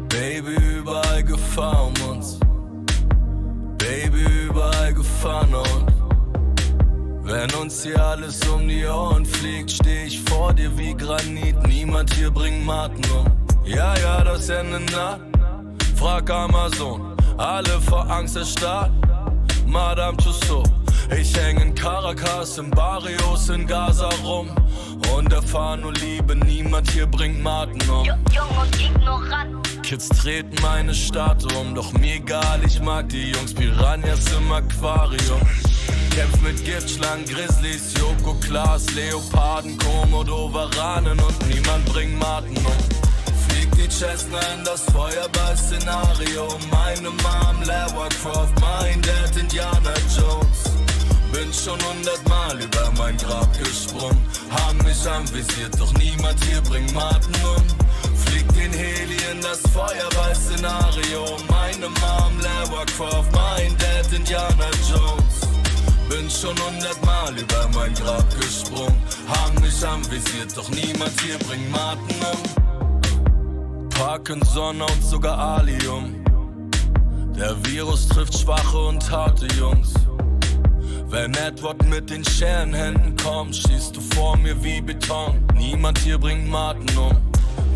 Baby, überall Gefahr um uns. Baby, überall Gefahren und wenn uns hier alles um die Ohren fliegt, steh ich vor dir wie Granit. Niemand hier bringt Maten um. Ja, das Ende nah. Frag Amazon, alle vor Angst erstarrt. Madame Tussauds, ich häng in Caracas, in Barrios, in Gaza rum und erfahr nur Liebe, niemand hier bringt Maten um. Jung und ignorant. Kids treten meine Stadt um, doch mir egal, ich mag die Jungs, Piranhas im Aquarium. Kämpf mit Giftschlangen, Grizzlies, Joko, Klaas, Leoparden, Komodo, Varanen und niemand bringt Maten um. Fliegt die Cessna in das Feuerball-Szenario, meine Mom, Lara Croft, mein Dad, Indiana Jones. Bin schon 100-mal über mein Grab gesprungen, haben mich anvisiert, doch niemand hier bringt Maten um. Fliegt den Heli in das Feuerball-Szenario, meine Mom, Lara Croft, mein Dad, Indiana Jones. Bin schon 100-mal über mein Grab gesprungen, haben mich anvisiert, doch niemand hier bringt Maten um. Parkinson und sogar Alium, der Virus trifft schwache und harte Jungs. Wenn Edward mit den Scherenhänden kommt, schießt du vor mir wie Beton. Niemand hier bringt Maten um.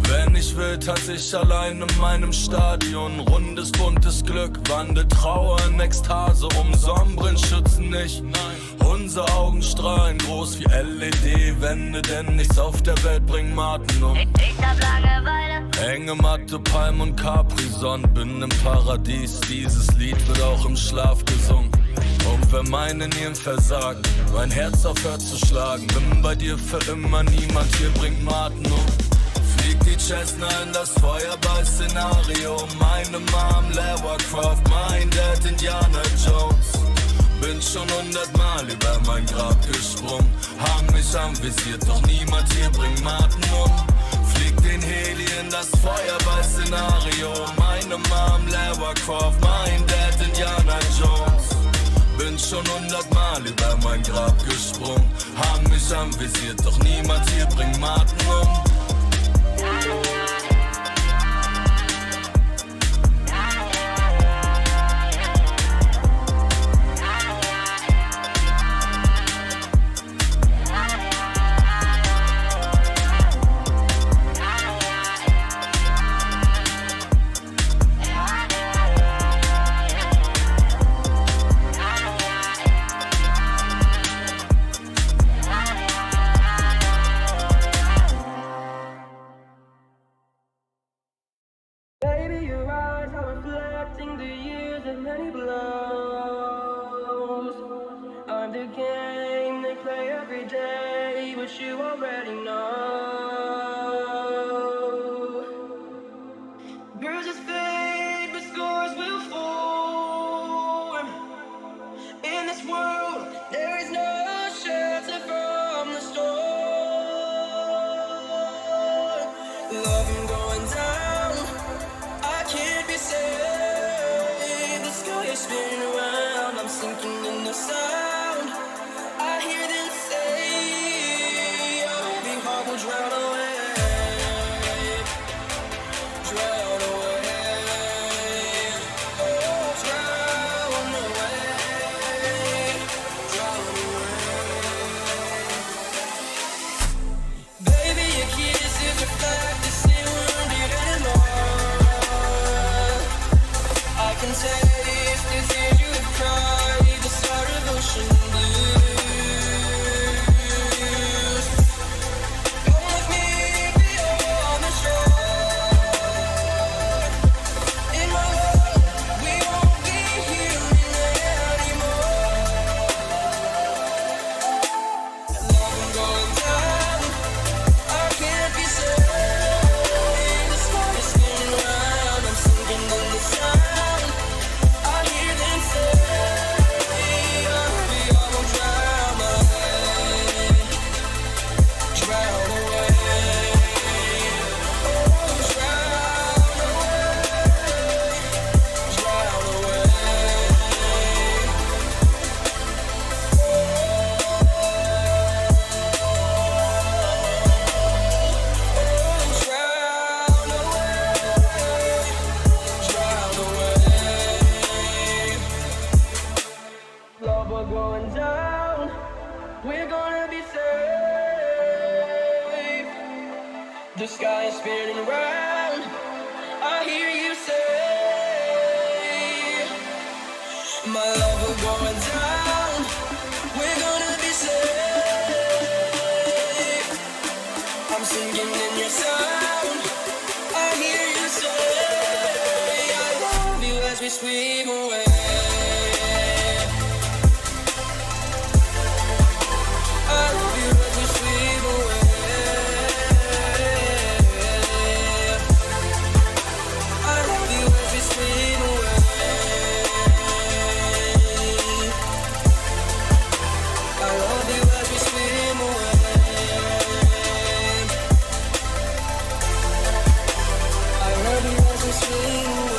Wenn ich will, tanze ich allein in meinem Stadion. Rundes, buntes Glück, Wande, Trauer in Ekstase. Sonnenbrillen schützen nicht, unsere Augen strahlen groß wie LED-Wände, denn nichts auf der Welt bringt Maten um. Ich hab Langeweile. Hängematte, Palm und Capri-Sonne, bin im Paradies. Dieses Lied wird auch im Schlaf gesungen. Und wenn meine Nieren versagen, mein Herz aufhört zu schlagen, bin bei dir für immer, niemand hier bringt Maten um. Fliegt die Cessna in das Feuerball-Szenario, meine Mom, Lara Croft, mein Dad, Indiana Jones. Bin schon 100-mal über mein Grab gesprungen, haben mich anvisiert, doch niemand hier bringt Maten um. Fliegt den Heli in das Feuerball-Szenario, meine Mom, Lara Croft, mein Dad, Indiana Jones. Bin schon 100-mal über mein Grab gesprungen, haben mich anvisiert, doch niemand hier bringt Maten um. Baby, your eyes are reflecting the years of many blows. I'm the game they play every day, but you already know. Bruises fade, but scores will form. In this world, there is no shelter from the storm. Love, I'm going down. I can't be saved. The sky is spinning around. I'm sinking in the sound. I hear them say, oh, every heart will drown away. Drown away. Oh, drown away. Drown away. Baby, your kisses reflect the same wounded anymore. I can taste the tears you have cried, the The sky is spinning round. I hear you say, my love, we're going down. We're gonna be safe. I'm singing in your sound. I hear you say, I love you as we swim away. I love you as we swim away. I love you as we swim away. I love you as we swim away. I love you as we swim away.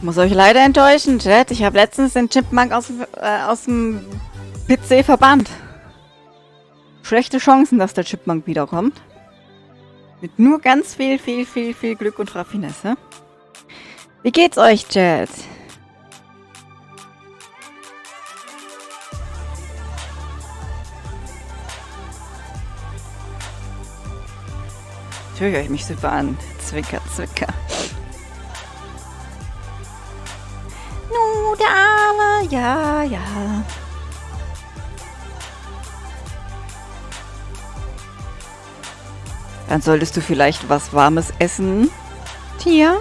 Muss euch leider enttäuschen, Chat. Ich habe letztens den Chipmunk aus dem PC verbannt. Schlechte Chancen, dass der Chipmunk wiederkommt. Mit nur ganz viel Glück und Raffinesse. Wie geht's euch, Chat? Ich höre euch mich super an. Zwicker, Zwicker. Nu, der Arme. Ja, ja. Dann solltest du vielleicht was Warmes essen, Tia.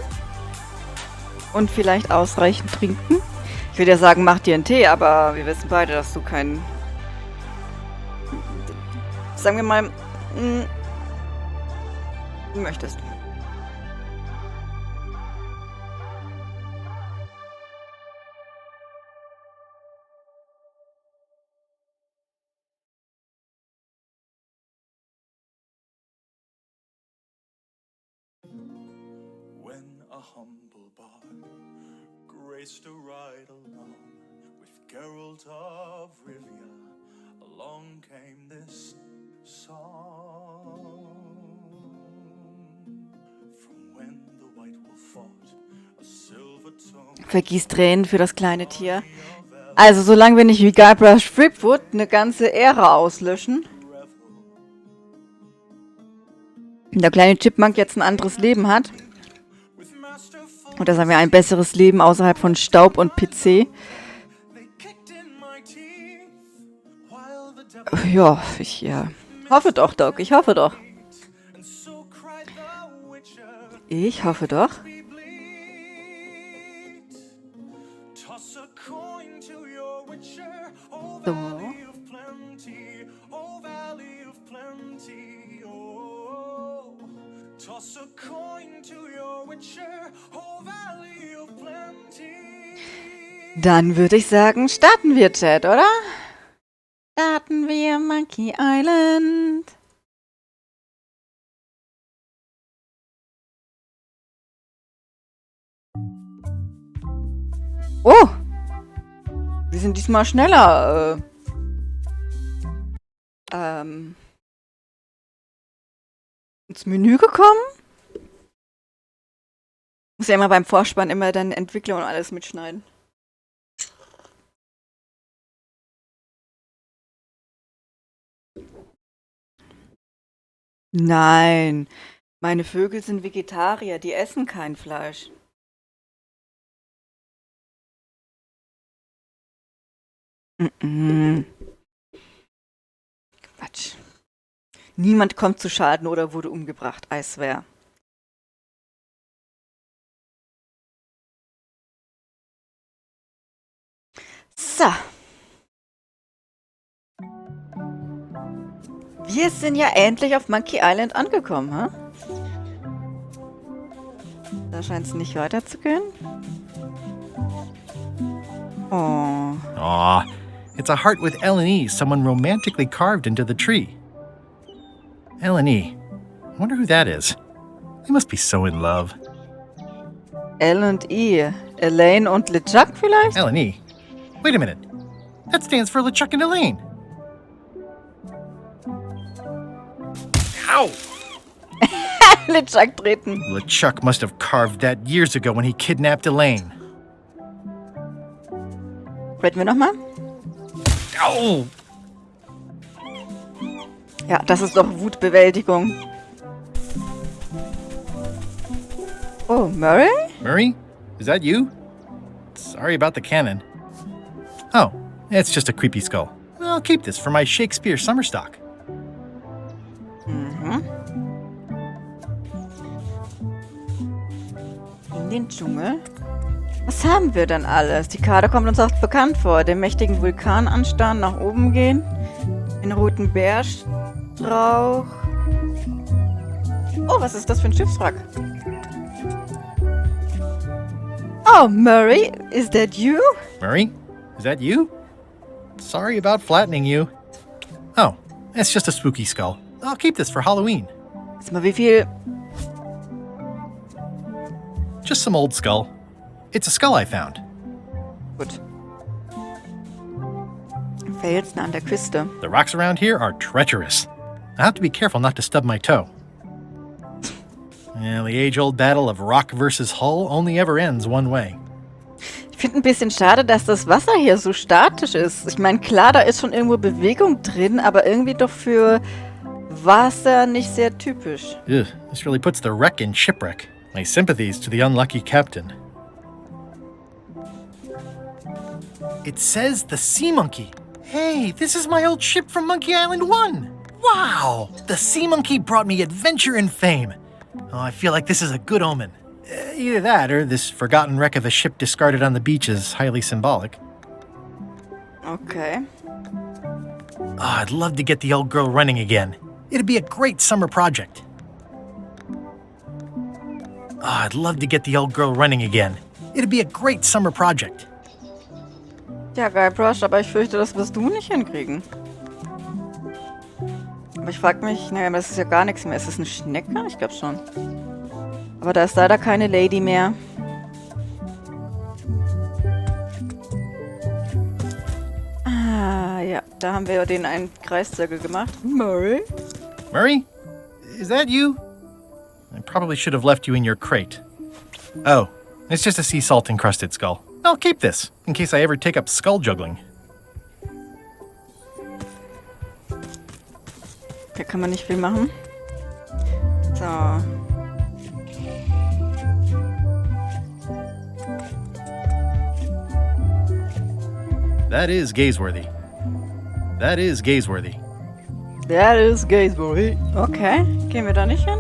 Und vielleicht ausreichend trinken. Ich würde ja sagen, mach dir einen Tee, aber wir wissen beide, dass du keinen... Sagen wir mal... möchtest. When a humble bard graced a ride along with Geralt of Rivia, along came this song. Vergießt Tränen für das kleine Tier. Also, solange wir nicht wie Guybrush Threepwood eine ganze Ära auslöschen und der kleine Chipmunk jetzt ein anderes Leben hat und dass er mir ein besseres Leben außerhalb von Staub und PC. Ja, ich hoffe doch, Doc. Ich hoffe doch. Ich hoffe doch. So. Dann würde ich sagen, starten wir, Chat, oder? Starten wir Monkey Island. Oh! Wir sind diesmal schneller. Ins Menü gekommen? Muss ja immer beim Vorspann immer dann Entwickler und alles mitschneiden. Nein, meine Vögel sind Vegetarier, die essen kein Fleisch. Quatsch. Niemand kommt zu Schaden oder wurde umgebracht, Eiswehr. So. Wir sind ja endlich auf Monkey Island angekommen, ha? Da scheint es nicht weiterzugehen. Oh. Aw, it's a heart with L&E someone romantically carved into the tree. L&E. I wonder who that is. They must be so in love. L&E. Elaine und LeChuck vielleicht? L&E? Wait a minute. That stands for LeChuck and Elaine. Ow! LeChuck treten. LeChuck must have carved that years ago when he kidnapped Elaine. Raten wir nochmal? Ow! Ja, das ist doch Wutbewältigung. Oh, Murray? Murray? Is that you? Sorry about the cannon. Oh, it's just a creepy skull. I'll keep this for my Shakespeare summer stock. In den Dschungel? Was haben wir denn alles? Die Karte kommt uns auch bekannt vor. Den mächtigen Vulkananstarren nach oben gehen. Den roten Bärstrauch. Oh, was ist das für ein Schiffswrack? Oh, Murray, is that you? Murray? Is that you? Sorry about flattening you. Oh, it's just a spooky skull. I'll keep this for Halloween. Sag mal, wie viel... Just some old skull. It's a skull I found. Gut. Felsen an der Küste. The rocks around here are treacherous. I have to be careful not to stub my toe. Yeah, the age-old battle of rock versus hull only ever ends one way. Ich finde ein bisschen schade, dass das Wasser hier so statisch ist. Ich meine, klar, da ist schon irgendwo Bewegung drin, aber irgendwie doch für Wasser nicht sehr typisch. Ugh, this really puts the wreck in shipwreck. My sympathies to the unlucky captain. It says the Sea Monkey. Hey, this is my old ship from Monkey Island 1. Wow! The Sea Monkey brought me adventure and fame. Oh, I feel like this is a good omen. Either that, or this forgotten wreck of a ship discarded on the beach is highly symbolic. Okay. Oh, I'd love to get the old girl running again. It'd be a great summer project. Oh, I'd love to get the old girl running again. It'd be a great summer project. Ja, Guybrush, aber ich fürchte, das wirst du nicht hinkriegen. Aber ich frag mich, naja, das ist ja gar nichts mehr. Ist das eine Schnecke? Ich glaube schon. Aber da ist leider keine Lady mehr. Ah, ja, da haben wir den einen Kreiszirkel gemacht. Murray? Murray? Is that you? I probably should have left you in your crate. Oh, It's just a sea salt encrusted skull. I'll keep this, in case I ever take up skull juggling. Da kann man nicht viel machen. So. That is gazeworthy. That is gazeworthy. That is gazeworthy. Okay, gehen wir da nicht hin?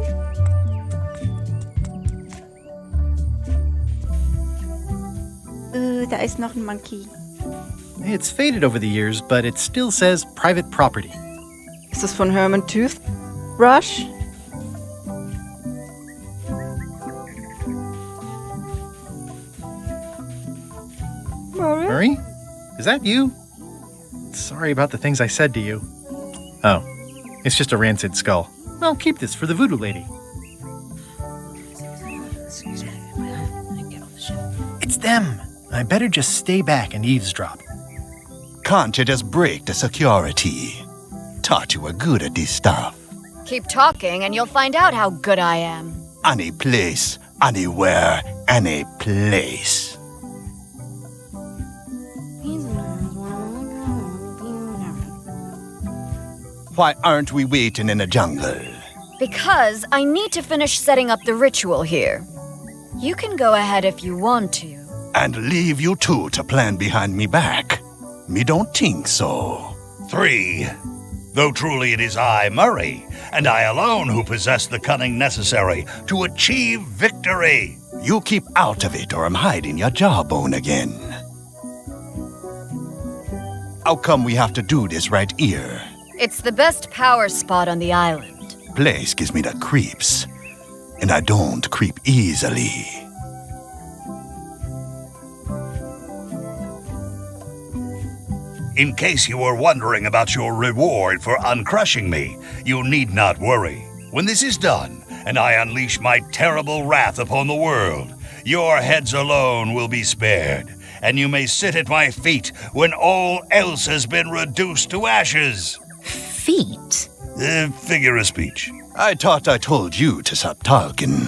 Da ist noch ein Monkey. It's faded over the years, but it still says private property. Ist das von Herman Toothbrush? Murray? Is that you? Sorry about the things I said to you. Oh, it's just a rancid skull. I'll keep this for the voodoo lady. It's them. I better just stay back and eavesdrop. Can't you just break the security? Thought you were good at this stuff. Keep talking and you'll find out how good I am. Any place, anywhere, any place. Why aren't we waiting in the jungle? Because I need to finish setting up the ritual here. You can go ahead if you want to. And leave you two to plan behind me back? Me don't think so. 3. Though truly it is I, Murray, and I alone who possess the cunning necessary to achieve victory. You keep out of it or I'm hiding your jawbone again. How come we have to do this right here? It's the best power spot on the island. Place gives me the creeps, and I don't creep easily. In case you were wondering about your reward for uncrushing me, you need not worry. When this is done, and I unleash my terrible wrath upon the world, your heads alone will be spared, and you may sit at my feet when all else has been reduced to ashes. Feet? Figure of speech. I thought I told you to stop talking.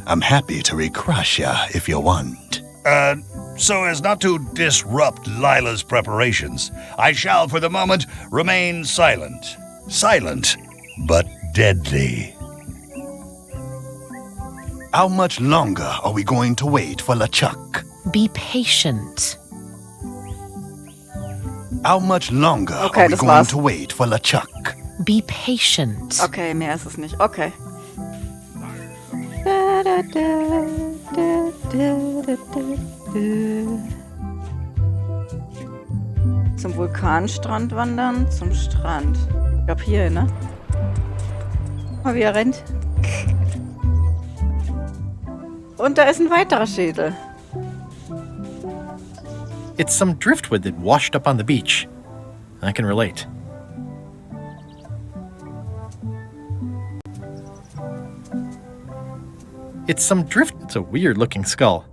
I'm happy to recrush ya if you want. So as not to disrupt Lila's preparations, I shall for the moment remain silent. Silent, but deadly. How much longer are we going to wait for LeChuck? Be patient. How much longer Okay, are we das going war's. to wait for LeChuck? Be patient. Okay, mehr ist es nicht. Okay. Da, da, da, da, da, da, da. Zum Vulkanstrand wandern, zum Strand. Ich glaube hier, ne? Mal wie er rennt. Und da ist ein weiterer Schädel. It's some driftwood that washed up on the beach. I can relate. It's a weird looking skull.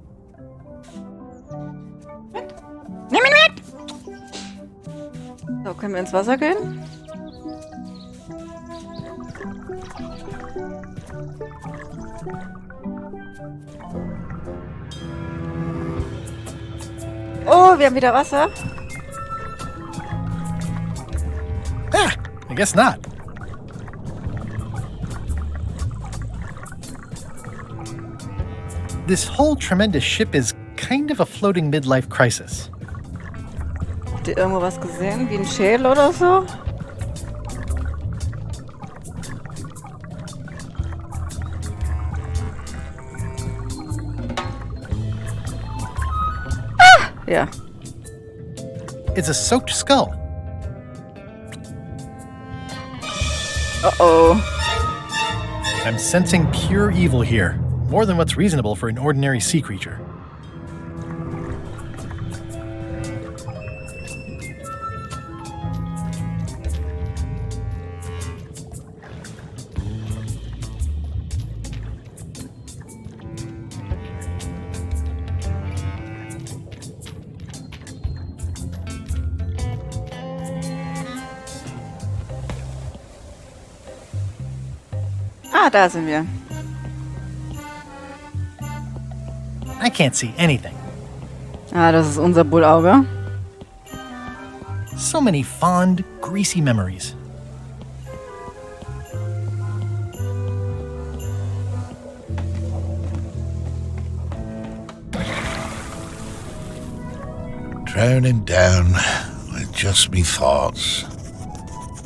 Nimm ihn mit! So, können wir ins Wasser gehen? Oh, wir haben wieder Wasser. Ah, I guess not. This whole tremendous ship is kind of a floating midlife crisis. Habt ihr irgendwo was gesehen? Wie ein Schädel oder so? Ah! Ja. It's a soaked skull. Uh-oh. I'm sensing pure evil here, more than what's reasonable for an ordinary sea creature. Ah, da sind wir. I can't see anything. Ah, das ist unser Bullauge. So many fond, greasy memories. Drowning down with just me thoughts.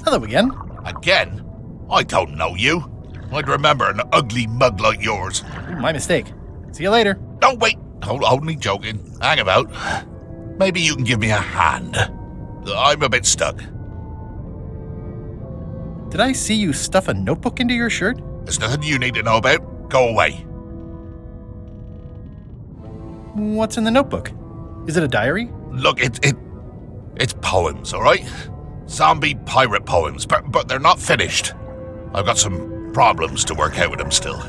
Hello again. Again? I don't know you. I'd remember an ugly mug like yours. My mistake. See you later. No, wait. Hold me joking. Hang about. Maybe you can give me a hand. I'm a bit stuck. Did I see you stuff a notebook into your shirt? There's nothing you need to know about. Go away. What's in the notebook? Is it a diary? Look, it's poems, all right? Zombie pirate poems, but they're not finished. I've got some problems to work out with them still.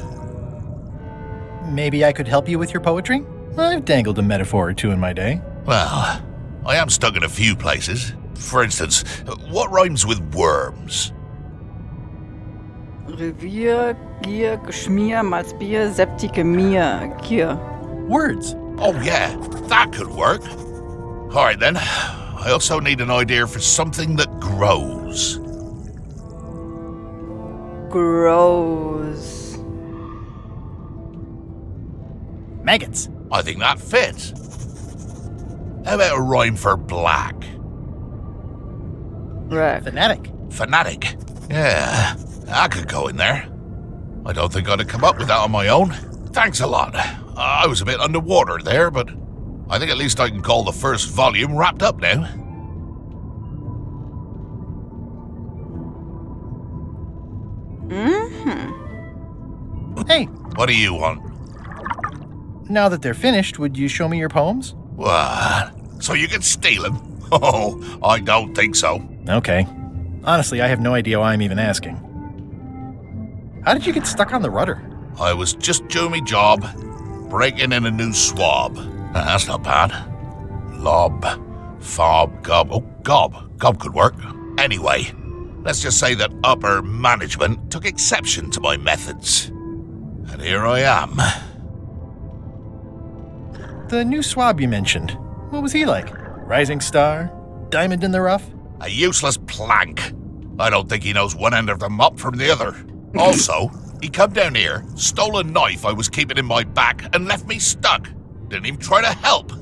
Maybe I could help you with your poetry? I've dangled a metaphor or two in my day. Well, I am stuck in a few places. For instance, what rhymes with worms? Revier, Gier, Geschmier, Malzbier, Septike, Mir, Gier. Words. Oh yeah, that could work. All right then. I also need an idea for something that grows. Grows. Maggots. I think that fits. How about a rhyme for black? Right. Fanatic. Fanatic. Yeah, I could go in there. I don't think I'd have come up with that on my own. Thanks a lot. I was a bit underwater there, but I think at least I can call the first volume wrapped up now. Hey, What do you want? now that they're finished, would you show me your poems? What? So you can steal them? Oh, I don't think so. Okay. Honestly, I have no idea why I'm even asking. How did you get stuck on the rudder? I was just doing my job, breaking in a new swab. That's not bad. Lob, fob, gob. Oh, gob. Gob could work. Anyway, let's just say that upper management took exception to my methods. And here I am. The new swab you mentioned. What was he like? Rising star? Diamond in the rough? A useless plank. I don't think he knows one end of the mop from the other. Also, he come down here, stole a knife I was keeping in my back, and left me stuck. Didn't even try to help.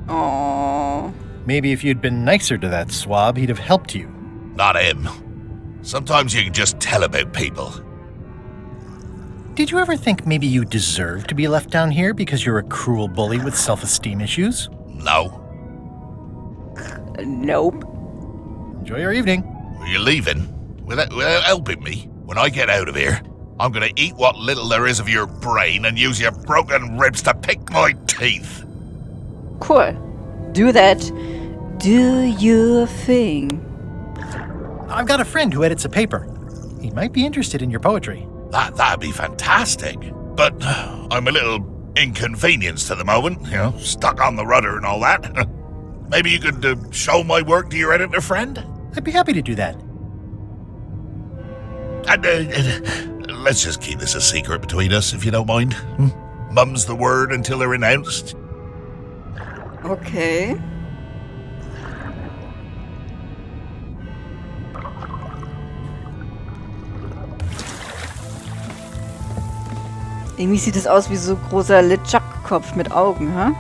Oh. Maybe if you'd been nicer to that swab, he'd have helped you. Not him. Sometimes you can just tell about people. Did you ever think maybe you deserve to be left down here because you're a cruel bully with self-esteem issues? No. Nope. Enjoy your evening. Are you leaving? Without helping me? When I get out of here, I'm gonna eat what little there is of your brain and use your broken ribs to pick my teeth. Cool. Do that. Do your thing. I've got a friend who edits a paper. He might be interested in your poetry. That'd be fantastic. But I'm a little inconvenienced at the moment, stuck on the rudder and all that. Maybe you could show my work to your editor friend? I'd be happy to do that. And let's just keep this a secret between us, if you don't mind. Mum's the word until they're announced. Okay. Irgendwie sieht es aus wie so ein großer LeChuck-Kopf mit Augen, hä?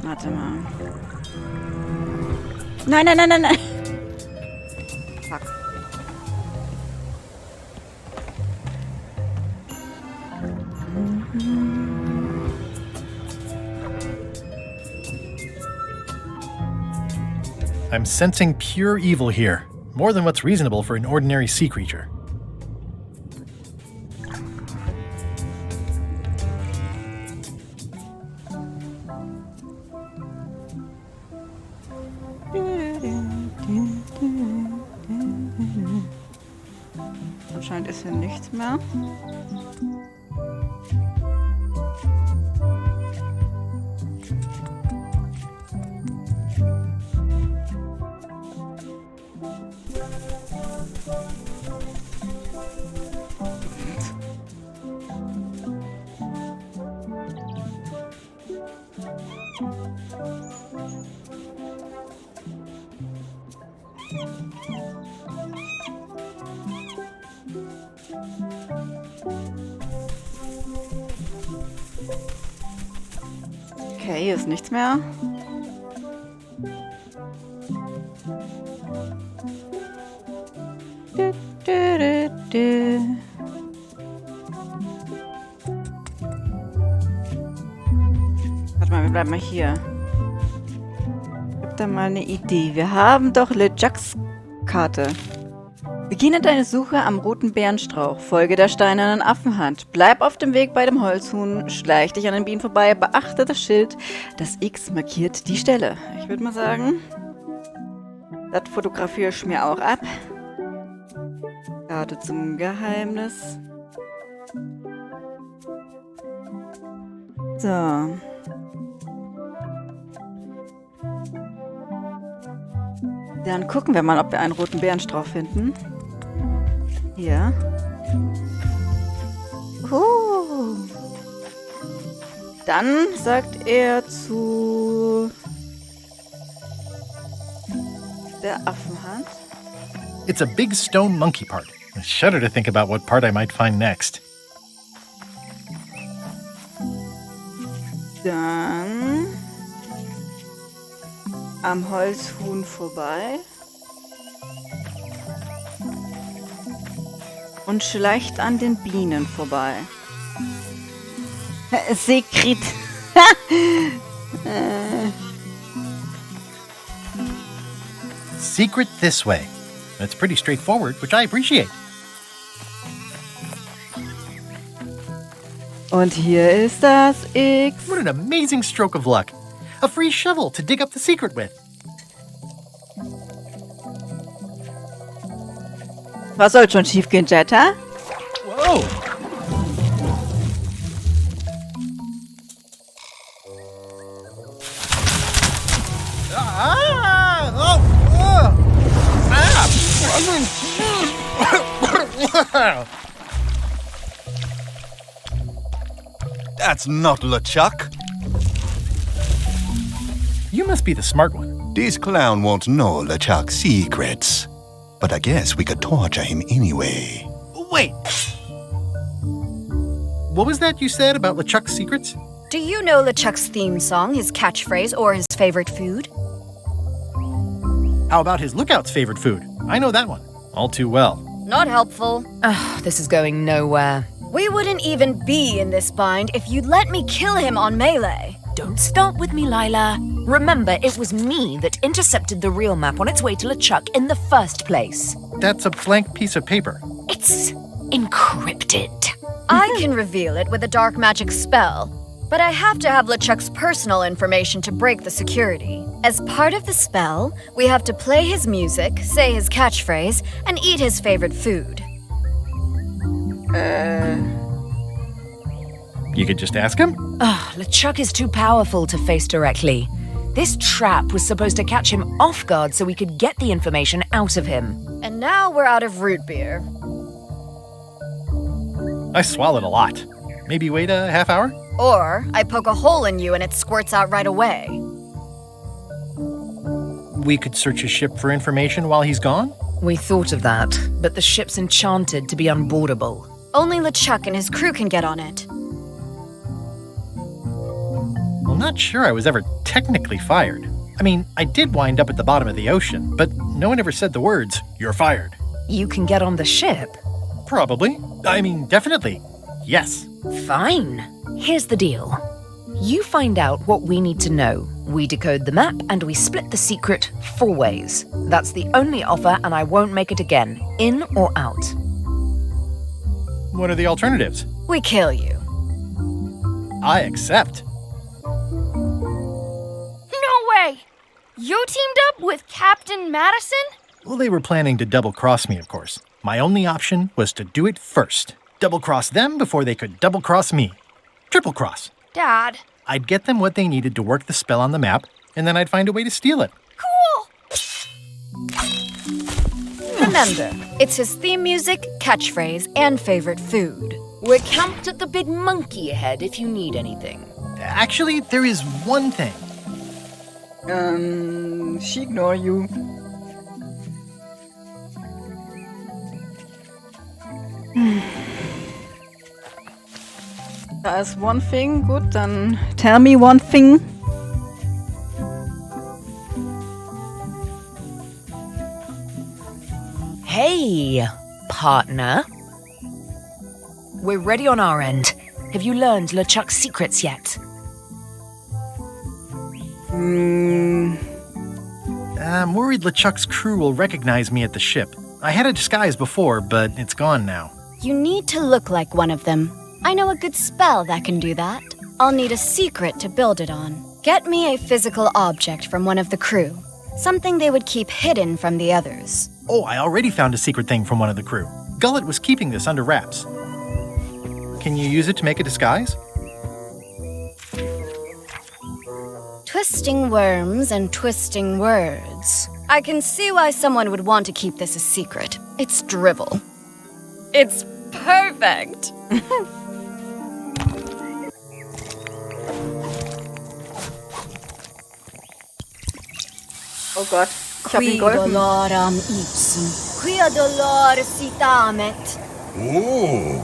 Warte mal. Nein, nein, nein, nein, nein. Fuck. I'm sensing pure evil here, more than what's reasonable for an ordinary sea creature. anscheinend ist hier nichts mehr. Okay, hier ist nichts mehr. Warte mal, wir bleiben mal hier. Ich hab da mal eine Idee. Wir haben doch LeJucks Karte. Beginne deine Suche am roten Bärenstrauch. Folge der steinernen Affenhand. Bleib auf dem Weg bei dem Holzhuhn. Schleich dich an den Bienen vorbei. Beachte das Schild. Das X markiert die Stelle. Ich würde mal sagen, das fotografiere ich mir auch ab. Karte zum Geheimnis. So. Dann gucken wir mal, ob wir einen roten Bärenstrauch finden. Hier. Dann sagt er zu der Affenhand. It's a big stone monkey part. I shudder to think about what part I might find next. Dann am Holzhuhn vorbei. Und schleicht an den Bienen vorbei. Sekret. Secret this way. That's pretty straightforward, which I appreciate. Und hier ist das X. What an amazing stroke of luck. A free shovel to dig up the secret with. Was soll schon schiefgehen, Jetta? Whoa! That's not LeChuck. You must be the smart one. This clown won't know LeChuck's secrets. But I guess we could torture him anyway. Wait! What was that you said about LeChuck's secrets? Do you know LeChuck's theme song, his catchphrase, or his favorite food? How about his lookout's favorite food? I know that one. All too well. Not helpful. This is going nowhere. We wouldn't even be in this bind if you'd let me kill him on melee. Don't start with me, Lila. Remember, it was me that intercepted the real map on its way to LeChuck in the first place. That's a blank piece of paper. It's encrypted. I can reveal it with a dark magic spell, but I have to have LeChuck's personal information to break the security. As part of the spell, we have to play his music, say his catchphrase, and eat his favorite food. You could just ask him? LeChuck is too powerful to face directly. This trap was supposed to catch him off guard so we could get the information out of him. And now we're out of root beer. I swallowed a lot. Maybe wait a half hour? Or I poke a hole in you and it squirts out right away. We could search his ship for information while he's gone? We thought of that, but the ship's enchanted to be unboardable. Only LeChuck and his crew can get on it. I'm not sure I was ever technically fired. I mean, I did wind up at the bottom of the ocean, but no one ever said the words, "You're fired." You can get on the ship. Probably. I mean, definitely. Yes. Fine. Here's the deal. You find out what we need to know. We decode the map and we split the secret 4 ways. That's the only offer and I won't make it again, in or out. What are the alternatives? We kill you. I accept. No way! You teamed up with Captain Madison? Well, they were planning to double-cross me, of course. My only option was to do it first. Double-cross them before they could double-cross me. Triple-cross. Dad. I'd get them what they needed to work the spell on the map, and then I'd find a way to steal it. Cool! Remember, it's his theme music, catchphrase, and favorite food. We're camped at the big monkey head if you need anything. Actually, there is one thing. She ignore you. Da ist one thing. Gut, dann tell me one thing. Hey, partner. We're ready on our end. Have you learned LeChuck's secrets yet? I'm worried LeChuck's crew will recognize me at the ship. I had a disguise before, but it's gone now. You need to look like one of them. I know a good spell that can do that. I'll need a secret to build it on. Get me a physical object from one of the crew. Something they would keep hidden from the others. Oh, I already found a secret thing from one of the crew. Gullet was keeping this under wraps. Can you use it to make a disguise? Twisting worms and twisting words. I can see why someone would want to keep this a secret. It's drivel. It's perfect. Oh Gott, ich hab Qui ihn geholfen. doloram ipsum, quia dolor sitamet. Ooh.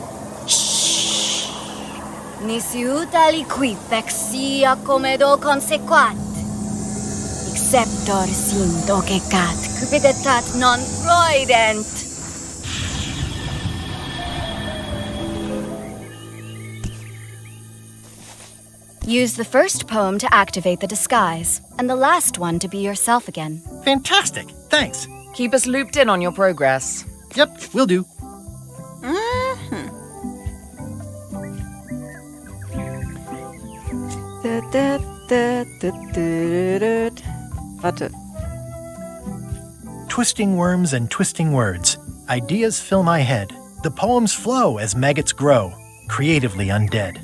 Nisi utali quipec sia comedo consequat. Exceptor sim docecat, cupidetat non proident. Use the first poem to activate the disguise, and the last one to be yourself again. Fantastic! Thanks. Keep us looped in on your progress. Yep, will do. Warte. Twisting worms and twisting words. Ideas fill my head. The poems flow as maggots grow, creatively undead.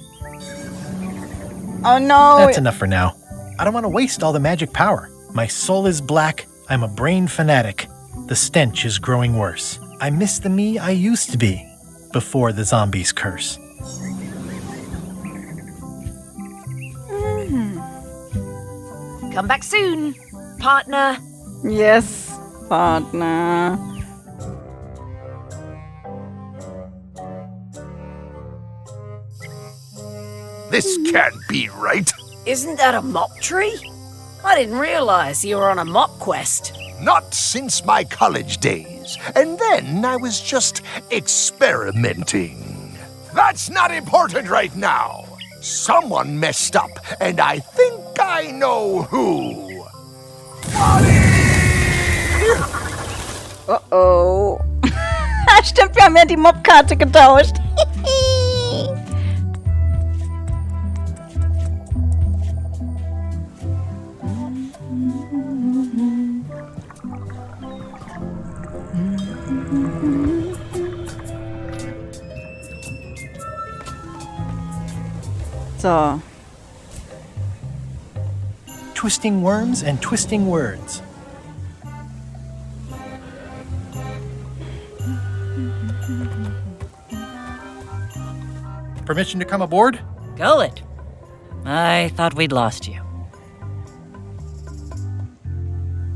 Oh no! That's enough for now. I don't want to waste all the magic power. My soul is black. I'm a brain fanatic. The stench is growing worse. I miss the me I used to be before the zombies curse. Come back soon, partner. Yes, partner. This can't be right. Isn't that a mop tree? I didn't realize you were on a mop quest. Not since my college days. And then I was just experimenting. That's not important right now. Someone messed up, and I think I know who. Oh. Stimmt, wir haben ja die Mobkarte getauscht. So. Twisting worms and twisting words. Permission to come aboard? Gullet. I thought we'd lost you.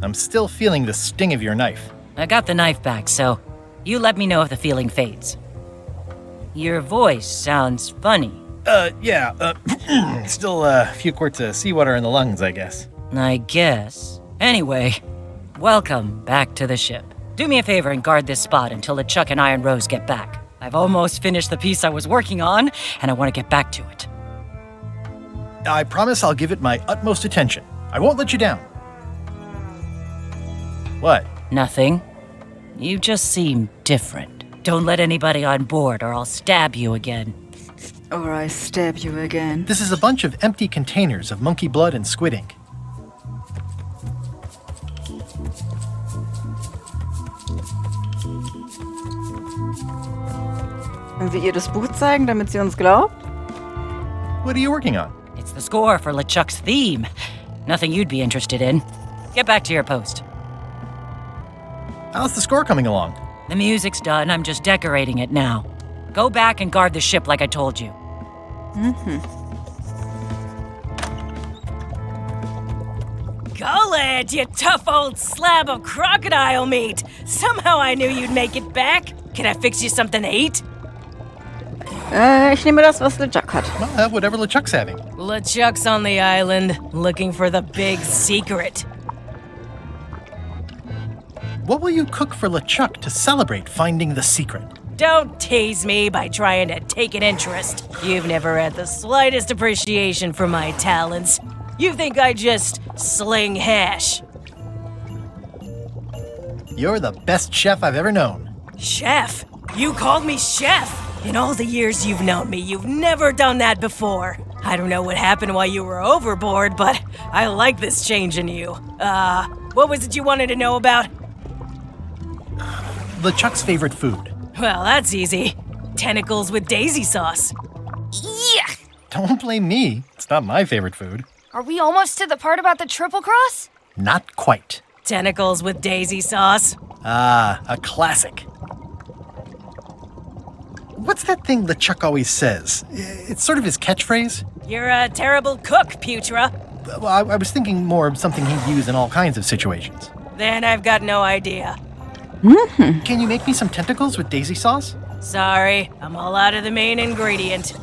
I'm still feeling the sting of your knife. I got the knife back, so you let me know if the feeling fades. Your voice sounds funny. Still a few quarts of seawater in the lungs, I guess. I guess. Anyway, welcome back to the ship. Do me a favor and guard this spot until LeChuck and Iron Rose get back. I've almost finished the piece I was working on, and I want to get back to it. I promise I'll give it my utmost attention. I won't let you down. What? Nothing. You just seem different. Don't let anybody on board or I'll stab you again. Or I stab you again. This is a bunch of empty containers of monkey blood and squid ink. Sollen wir ihr das Buch zeigen, damit sie uns glaubt? What are you working on? It's the score for LeChuck's theme. Nothing you'd be interested in. Get back to your post. How's the score coming along? The music's done, I'm just decorating it now. Go back and guard the ship like I told you. Gullet, you tough old slab of crocodile meat! Somehow I knew you'd make it back. Can I fix you something to eat? Ich nehme das, was LeChuck hat. Well, have whatever LeChuck's having. LeChuck's on the island, looking for the big secret. What will you cook for LeChuck to celebrate finding the secret? Don't tease me by trying to take an interest. You've never had the slightest appreciation for my talents. You think I just sling hash. You're the best chef I've ever known. Chef? You called me chef? In all the years you've known me, you've never done that before. I don't know what happened while you were overboard, but I like this change in you. What was it you wanted to know about? LeChuck's favorite food. Well, that's easy. Tentacles with daisy sauce. Yeah! Don't blame me. It's not my favorite food. Are we almost to the part about the triple cross? Not quite. Tentacles with daisy sauce. Ah, a classic. What's that thing LeChuck always says? It's sort of his catchphrase. You're a terrible cook, Putra. Well, I was thinking more of something he'd use in all kinds of situations. Then I've got no idea. Can you make me some tentacles with daisy sauce? Sorry, I'm all out of the main ingredient.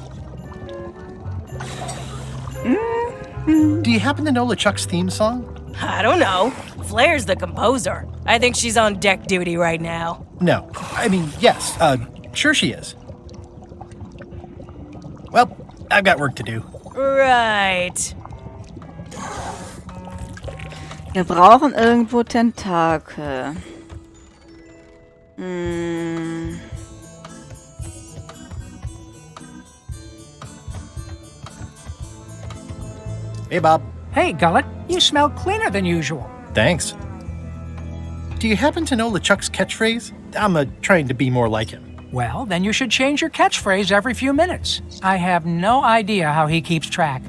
Do you happen to know LeChuck's theme song? I don't know. Flair's the composer. I think she's on deck duty right now. No. I mean, yes. Sure she is. Well, I've got work to do. Right. Wir brauchen irgendwo Tentakel. Hey, Bob. Hey, Gullet, you smell cleaner than usual. Thanks. Do you happen to know LeChuck's catchphrase? I'm trying to be more like him. Well, then you should change your catchphrase every few minutes. I have no idea how he keeps track.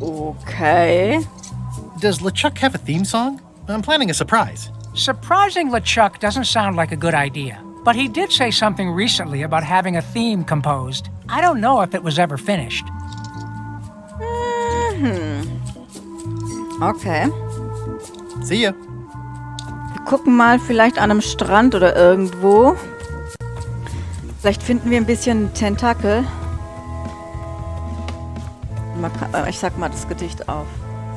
Okay. Does LeChuck have a theme song? I'm planning a surprise. Surprising LeChuck doesn't sound like a good idea, but he did say something recently about having a theme composed. I don't know if it was ever finished. Okay. See ya. Wir gucken mal vielleicht an einem Strand oder irgendwo. Vielleicht finden wir ein bisschen Tentakel. Ich sag mal das Gedicht auf.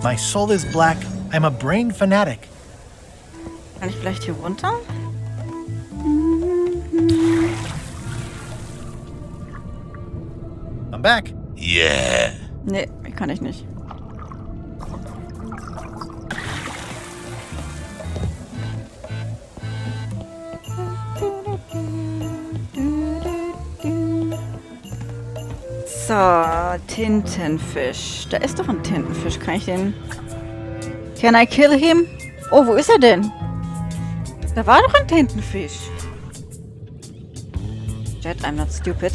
My soul is black. I'm a brain fanatic. Kann ich vielleicht hier runter? I'm back. Yeah. Nee, kann ich nicht. So, Tintenfisch. Da ist doch ein Tintenfisch. Kann ich den... Can I kill him? Oh, wo ist er denn? Da war doch ein Tintenfisch. Jet, I'm not stupid.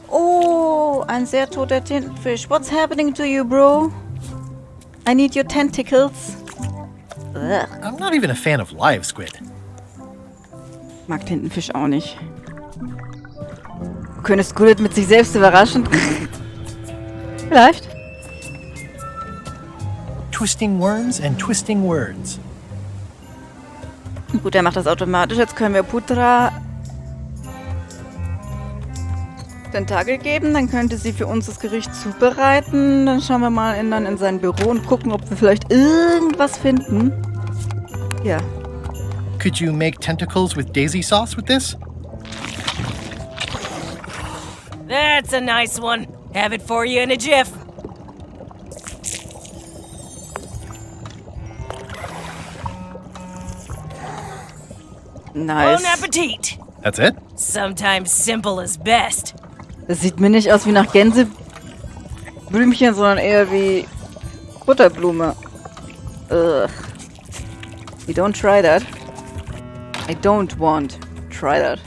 Oh, ein sehr toter Tintenfisch. What's happening to you, bro? I need your tentacles. Ugh. I'm not even a fan of live squid. Mag Tintenfisch auch nicht. Du könntest Gullet mit sich selbst überraschen. Vielleicht. Twisting worms and twisting words. Gut, er macht das automatisch. Jetzt können wir Putra Tentakel geben. Dann könnte sie für uns das Gericht zubereiten. Dann schauen wir mal dann in sein Büro und gucken, ob wir vielleicht irgendwas finden. Ja. Could you make tentacles with daisy sauce with this? That's a nice one. Have it for you in a jiff. Nice. Bon appetit. That's it? Sometimes simple is best. Das sieht mir nicht aus wie nach Gänseblümchen, sondern eher wie Butterblume. Ugh. You don't try that. I don't want try that.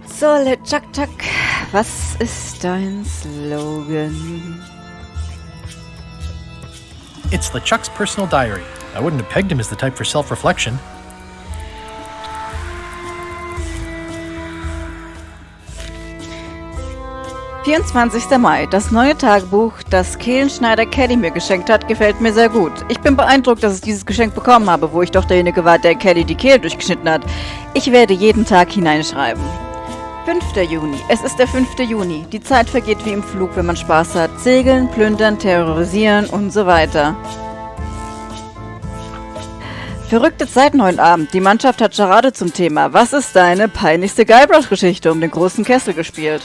So, LeChuck. Was ist dein Slogan? It's LeChuck's personal diary. I wouldn't have pegged him as the type for self-reflection. »24. Mai. Das neue Tagebuch, das Kehlenschneider Kelly mir geschenkt hat, gefällt mir sehr gut. Ich bin beeindruckt, dass ich dieses Geschenk bekommen habe, wo ich doch derjenige war, der Kelly die Kehle durchgeschnitten hat. Ich werde jeden Tag hineinschreiben.« 5. Juni. Es ist der 5. Juni. Die Zeit vergeht wie im Flug, wenn man Spaß hat. Segeln, plündern, terrorisieren und so weiter. Verrückte Zeiten heute Abend. Die Mannschaft hat Charade zum Thema. Was ist deine peinlichste Guybrush-Geschichte um den großen Kessel gespielt?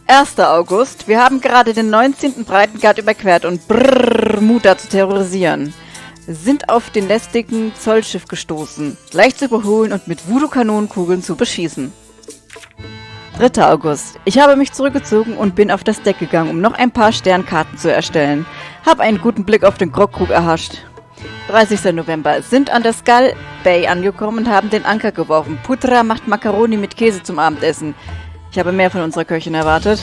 1. August. Wir haben gerade den 19. Breitengrad überquert und Mut da zu terrorisieren. Sind auf den lästigen Zollschiff gestoßen. Leicht zu überholen und mit Voodoo-Kanonenkugeln zu beschießen. 3. August. Ich habe mich zurückgezogen und bin auf das Deck gegangen, um noch ein paar Sternkarten zu erstellen. Hab einen guten Blick auf den Grogkrug erhascht. 30. November. Sind an der Skull Bay angekommen und haben den Anker geworfen. Putra macht Macaroni mit Käse zum Abendessen. Ich habe mehr von unserer Köchin erwartet.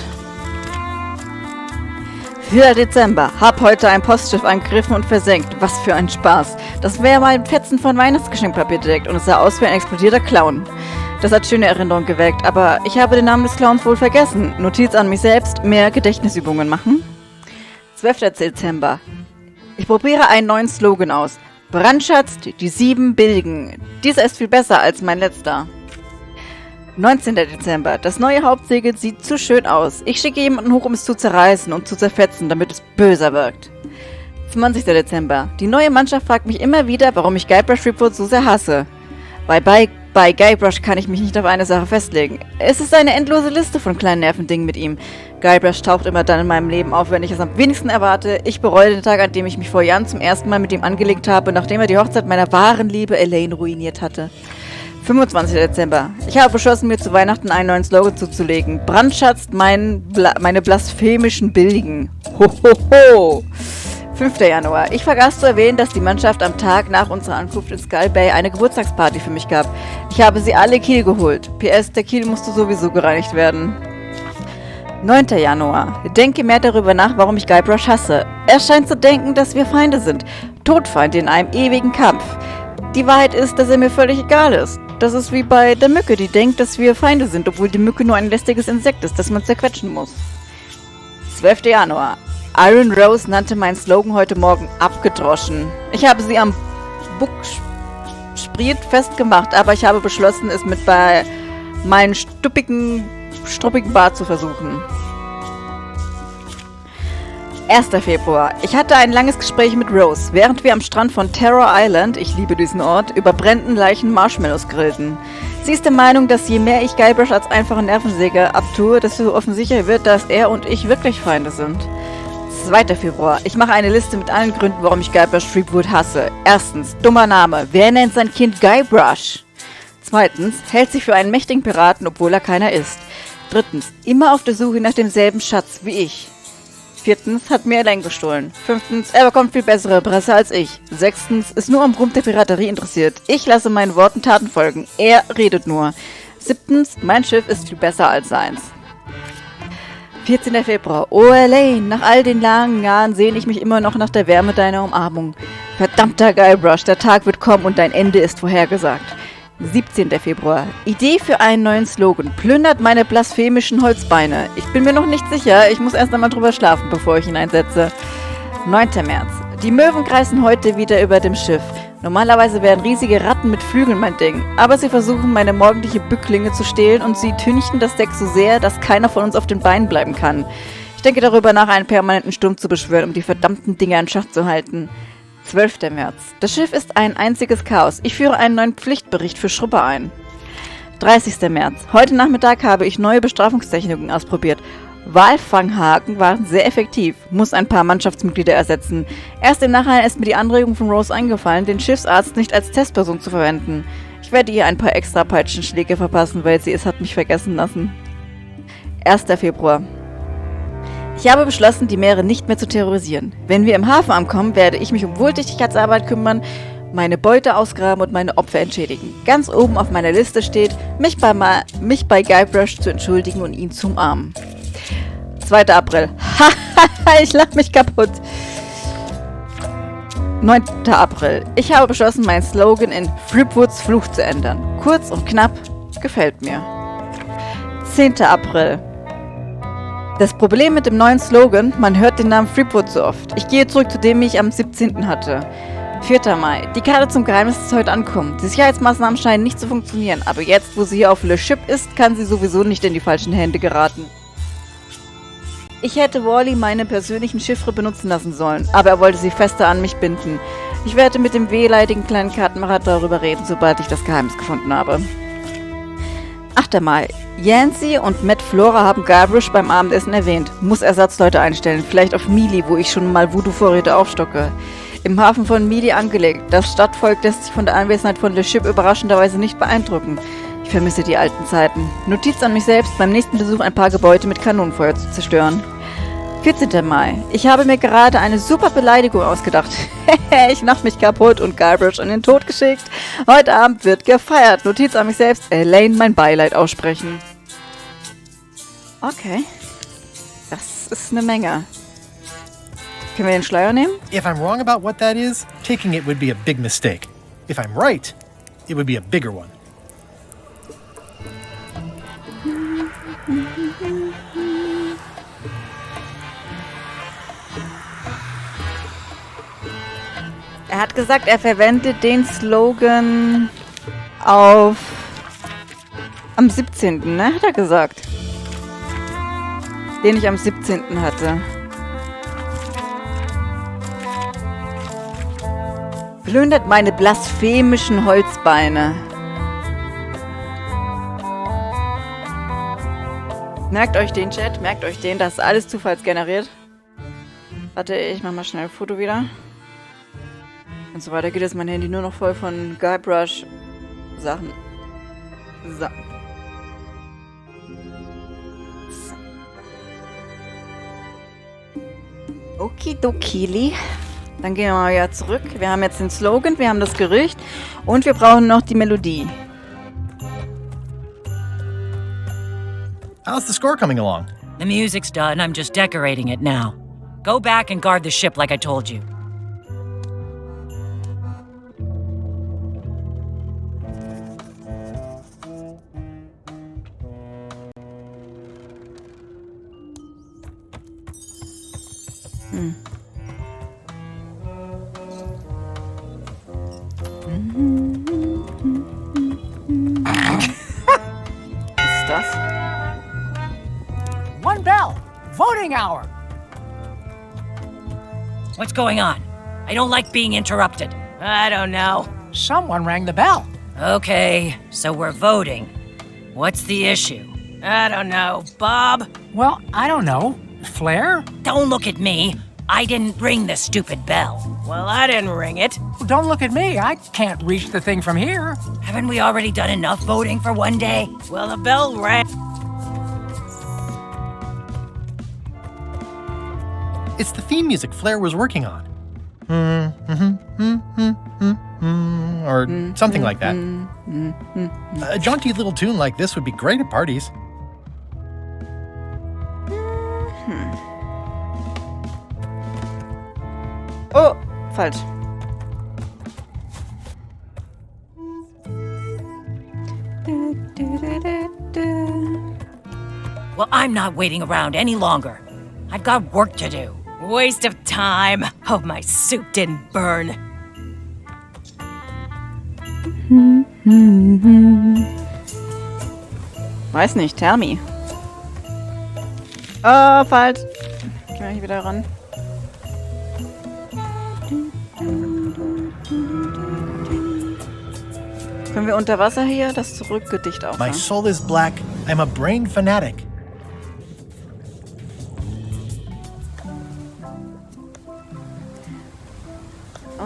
4. Dezember. Hab heute ein Postschiff angegriffen und versenkt. Was für ein Spaß. Das wäre mal ein Fetzen von Weihnachtsgeschenkpapier bedeckt und es sah aus wie ein explodierter Clown. Das hat schöne Erinnerungen geweckt, aber ich habe den Namen des Clowns wohl vergessen. Notiz an mich selbst, mehr Gedächtnisübungen machen. 12. Dezember. Ich probiere einen neuen Slogan aus. Brandschatzt die 7 billigen. Dieser ist viel besser als mein letzter. 19. Dezember. Das neue Hauptsegel sieht zu schön aus. Ich schicke jemanden hoch, um es zu zerreißen und zu zerfetzen, damit es böser wirkt. 20. Dezember. Die neue Mannschaft fragt mich immer wieder, warum ich Guybrush Threepwood so sehr hasse. Bei Guybrush kann ich mich nicht auf eine Sache festlegen. Es ist eine endlose Liste von kleinen Nervendingen mit ihm. Guybrush taucht immer dann in meinem Leben auf, wenn ich es am wenigsten erwarte. Ich bereue den Tag, an dem ich mich vor Jahren zum ersten Mal mit ihm angelegt habe, nachdem er die Hochzeit meiner wahren Liebe Elaine ruiniert hatte. 25. Dezember. Ich habe beschlossen, mir zu Weihnachten einen neuen Slogan zuzulegen. Brandschatzt meine blasphemischen Billigen. Hohoho! 5. Januar. Ich vergaß zu erwähnen, dass die Mannschaft am Tag nach unserer Ankunft in Skull Bay eine Geburtstagsparty für mich gab. Ich habe sie alle Kiel geholt. PS, der Kiel musste sowieso gereinigt werden. 9. Januar. Denke mehr darüber nach, warum ich Guybrush hasse. Er scheint zu denken, dass wir Feinde sind. Todfeinde in einem ewigen Kampf. Die Wahrheit ist, dass er mir völlig egal ist. Das ist wie bei der Mücke, die denkt, dass wir Feinde sind, obwohl die Mücke nur ein lästiges Insekt ist, das man zerquetschen muss. 12. Januar. Iron Rose nannte meinen Slogan heute Morgen abgedroschen. Ich habe sie am Buckspriet festgemacht, aber ich habe beschlossen, es mit bei meinem struppigen Bart zu versuchen. 1. Februar. Ich hatte ein langes Gespräch mit Rose, während wir am Strand von Terror Island, ich liebe diesen Ort, über brennenden Leichen Marshmallows grillten. Sie ist der Meinung, dass je mehr ich Guybrush als einfachen Nervensäger abtue, desto offensichtlicher wird, dass er und ich wirklich Feinde sind. 2. Februar. Ich mache eine Liste mit allen Gründen, warum ich Guybrush Threepwood hasse. 1. Dummer Name. Wer nennt sein Kind Guybrush? 2. Hält sich für einen mächtigen Piraten, obwohl er keiner ist. 3. Immer auf der Suche nach demselben Schatz wie ich. 4. Hat mir Elaine gestohlen. 5. Er bekommt viel bessere Presse als ich. 6. Ist nur am Rumpf der Piraterie interessiert. Ich lasse meinen Worten Taten folgen. Er redet nur. 7. Mein Schiff ist viel besser als seins. 14. Februar. Oh Elaine, nach all den langen Jahren sehne ich mich immer noch nach der Wärme deiner Umarmung. Verdammter Guybrush, der Tag wird kommen und dein Ende ist vorhergesagt. 17. Februar. Idee für einen neuen Slogan. Plündert meine blasphemischen Holzbeine. Ich bin mir noch nicht sicher. Ich muss erst einmal drüber schlafen, bevor ich ihn einsetze. 9. März. Die Möwen kreisen heute wieder über dem Schiff. Normalerweise wären riesige Ratten mit Flügeln mein Ding. Aber sie versuchen, meine morgendliche Bücklinge zu stehlen und sie tünchten das Deck so sehr, dass keiner von uns auf den Beinen bleiben kann. Ich denke darüber nach, einen permanenten Sturm zu beschwören, um die verdammten Dinger in Schach zu halten. 12. März. Das Schiff ist ein einziges Chaos. Ich führe einen neuen Pflichtbericht für Schrubber ein. 30. März. Heute Nachmittag habe ich neue Bestrafungstechniken ausprobiert. Walfanghaken waren sehr effektiv. Muss ein paar Mannschaftsmitglieder ersetzen. Erst im Nachhinein ist mir die Anregung von Rose eingefallen, den Schiffsarzt nicht als Testperson zu verwenden. Ich werde ihr ein paar extra Peitschenschläge verpassen, weil sie es hat mich vergessen lassen. 1. Februar. Ich habe beschlossen, die Meere nicht mehr zu terrorisieren. Wenn wir im Hafen ankommen, werde ich mich um Wohltätigkeitsarbeit kümmern, meine Beute ausgraben und meine Opfer entschädigen. Ganz oben auf meiner Liste steht, mich bei Guybrush zu entschuldigen und ihn zu umarmen. 2. April. Hahaha, ich lach mich kaputt. 9. April. Ich habe beschlossen, meinen Slogan in Thripwoods Fluch zu ändern. Kurz und knapp, gefällt mir. 10. April. Das Problem mit dem neuen Slogan, man hört den Namen Thripwood so oft. Ich gehe zurück zu dem, ich am 17. hatte. 4. Mai. Die Karte zum Geheimnis ist heute ankommen. Die Sicherheitsmaßnahmen scheinen nicht zu funktionieren, aber jetzt, wo sie hier auf Le Ship ist, kann sie sowieso nicht in die falschen Hände geraten. Ich hätte Wally meine persönlichen Chiffre benutzen lassen sollen, aber er wollte sie fester an mich binden. Ich werde mit dem wehleidigen kleinen Kartenmacher darüber reden, sobald ich das Geheimnis gefunden habe. 8. Mai. Yancy und Matt Flora haben Guybrush beim Abendessen erwähnt. Muss Ersatzleute einstellen, vielleicht auf Mealy, wo ich schon mal Voodoo-Vorräte aufstocke. Im Hafen von Mealy angelegt. Das Stadtvolk lässt sich von der Anwesenheit von Le Ship überraschenderweise nicht beeindrucken. Ich vermisse die alten Zeiten. Notiz an mich selbst, beim nächsten Besuch ein paar Gebäude mit Kanonenfeuer zu zerstören. 14. Mai. Ich habe mir gerade eine super Beleidigung ausgedacht. Ich lach mich kaputt und Guybrush in den Tod geschickt. Heute Abend wird gefeiert. Notiz an mich selbst, Elaine mein Beileid aussprechen. Okay. Das ist eine Menge. Können wir den Schleier nehmen? If I'm wrong about what that is, taking it would be a big mistake. If I'm right, it would be a bigger one. Er hat gesagt, er verwendet den Slogan am 17., ne? Hat er gesagt. Den ich am 17. hatte. Plündert meine blasphemischen Holzbeine. Merkt euch den Chat, merkt euch den, das ist alles zufallsgeneriert. Warte, ich mach mal schnell ein Foto wieder. Und so weiter geht es mein Handy nur noch voll von Guybrush Sachen. So. Okidokili. Dann gehen wir mal wieder zurück. Wir haben jetzt den Slogan, wir haben das Gericht und wir brauchen noch die Melodie. How's the score coming along? The music's done, I'm just decorating it now. Go back and guard the ship like I told you. Was ist das? One bell. Voting hour. What's going on? I don't like being interrupted. I don't know. Someone rang the bell. Okay, so we're voting. What's the issue? I don't know. Bob? Well, I don't know. Flair? Don't look at me. I didn't ring the stupid bell. Well, I didn't ring it. Don't look at me. I can't reach the thing from here. Haven't we already done enough voting for one day? Well, the bell rang. It's the theme music Flair was working on. Or something like that. A jaunty little tune like this would be great at parties. Oh, falsch. Well, I'm not waiting around any longer. I've got work to do. Waste of time. Hope my soup didn't burn. Weiß nicht, tell me. Oh, falsch. Geh mal hier wieder ran. Können wir unter Wasser hier das Zurückgedicht My aufmachen? soul is black. I'm a brain fanatic.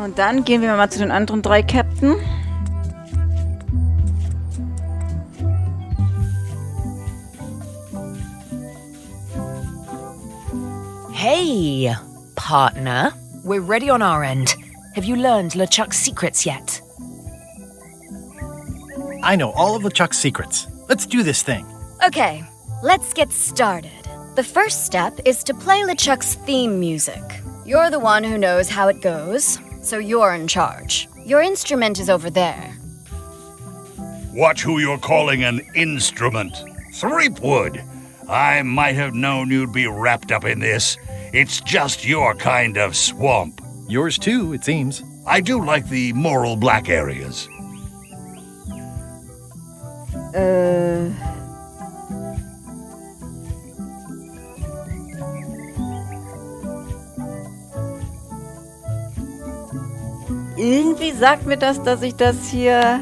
Und dann gehen wir mal zu den anderen 3 Captain. Hey, partner. We're ready on our end. Have you learned LeChuck's secrets yet? I know all of LeChuck's secrets. Let's do this thing. Okay, let's get started. The first step is to play LeChuck's theme music. You're the one who knows how it goes, so you're in charge. Your instrument is over there. Watch who you're calling an instrument. Threepwood. I might have known you'd be wrapped up in this. It's just your kind of swamp. Yours too, it seems. I do like the moral black areas. Irgendwie sagt mir das, dass ich das hier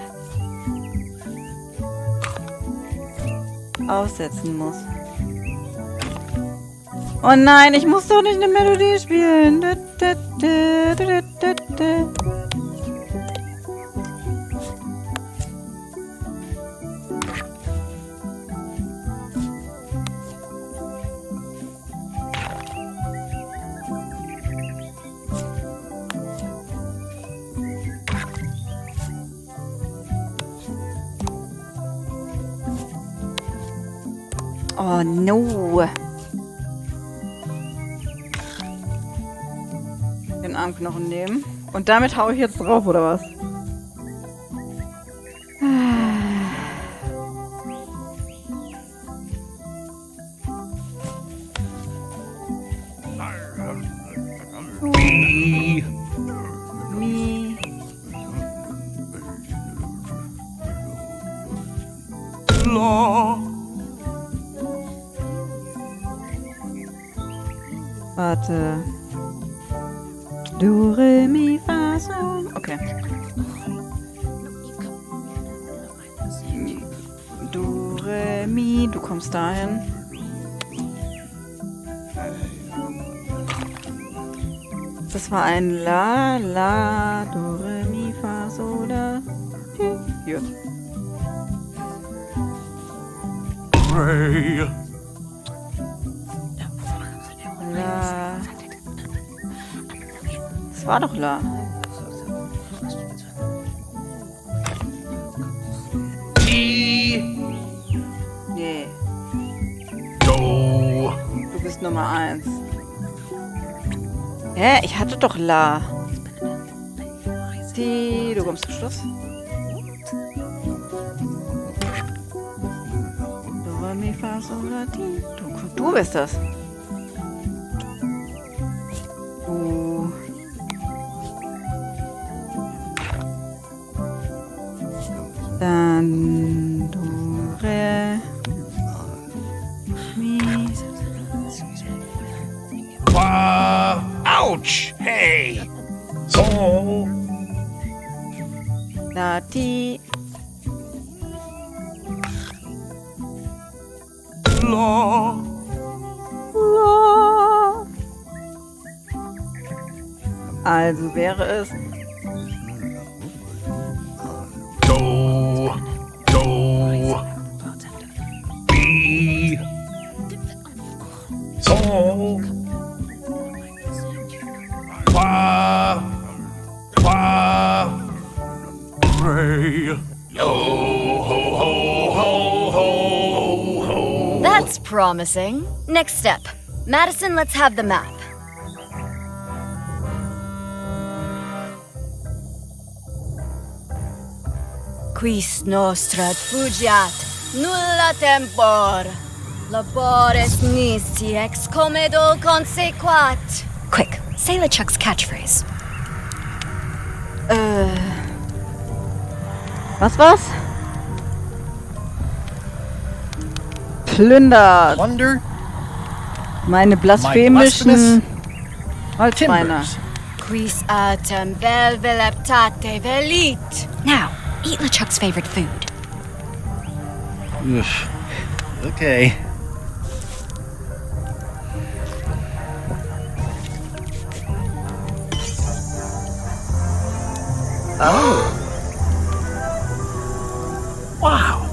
aussetzen muss. Oh nein, ich muss doch nicht eine Melodie spielen. Oh no. Den Armknochen nehmen. Und damit hau ich jetzt drauf, oder was? Mi. Warte. Do, re, mi, fa, sol. Okay. Do, re, mi. Du kommst dahin. Das war ein La, La, Do, Re, Mi, Fa, Sol, La, Ti. Hier. La. Das war doch La. Nee. Du bist Nummer 1. Hä? Ich hatte doch La. Die, du kommst zum Schluss. Do, Re, Mi, Fa, Sol, La, Ti. Du bist das. Du. Dann Do, Re, Mi. Ouch! Hey! So! La, Ti. La! La. Also wäre es Do! Do! Mi! So! Fa! Fa! Re! Yo ho ho ho ho ho! That's promising. Next step. Madison, let's have the map. Quis nostra fugiat, nulla tempor. Labores nisi ex comedo consequat. Quick, say LeChuck's catchphrase. Was? Plündert. Plunder Meine blasphemischen Holzbeine. timbers. Quis autem vel veleptate velit. Now, eat LeChuck's favorite food. Oof. Okay. Oh. Wow.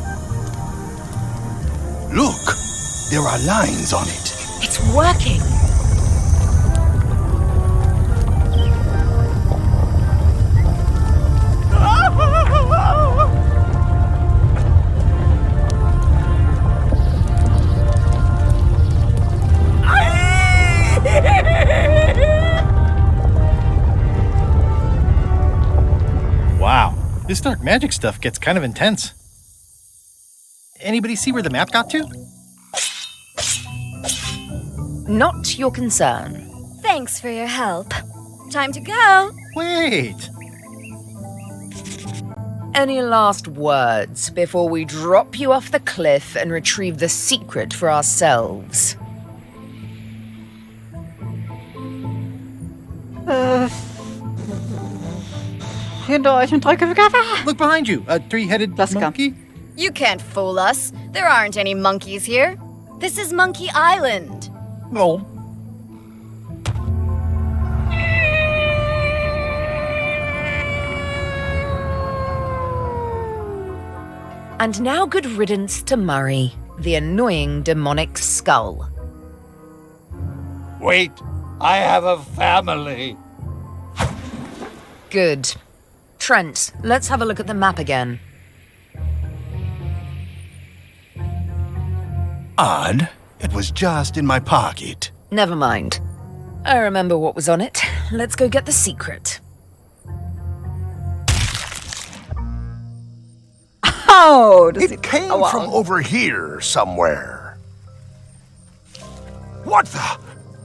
Look, there are lines on it. It's working. This dark magic stuff gets kind of intense. Anybody see where the map got to? Not your concern. Thanks for your help. Time to go. Wait! Any last words before we drop you off the cliff and retrieve the secret for ourselves? Hinter euch und drücke Cover. Look behind you, a three-headed Laska. monkey. You can't fool us. There aren't any monkeys here. This is Monkey Island. Oh. And now good riddance to Murray, the annoying demonic skull. Wait, I have a family. Good. Trent, let's have a look at the map again. Odd. It was just in my pocket. Never mind. I remember what was on it. Let's go get the secret. Oh, das It sieht came aua from aus. over here somewhere. What the?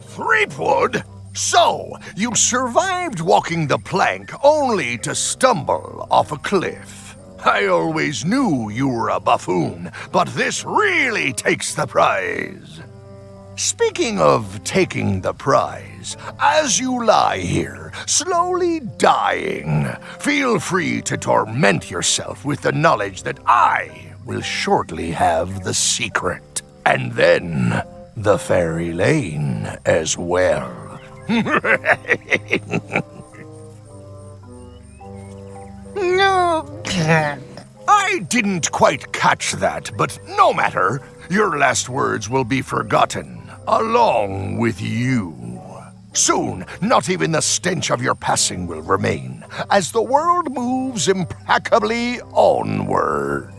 Threepwood? So, you survived walking the plank only to stumble off a cliff. I always knew you were a buffoon, but this really takes the prize. Speaking of taking the prize, as you lie here, slowly dying, feel free to torment yourself with the knowledge that I will shortly have the secret. And then the fairy lane as well. No. I didn't quite catch that, but no matter. Your last words will be forgotten, along with you. Soon, not even the stench of your passing will remain, as the world moves impeccably onward.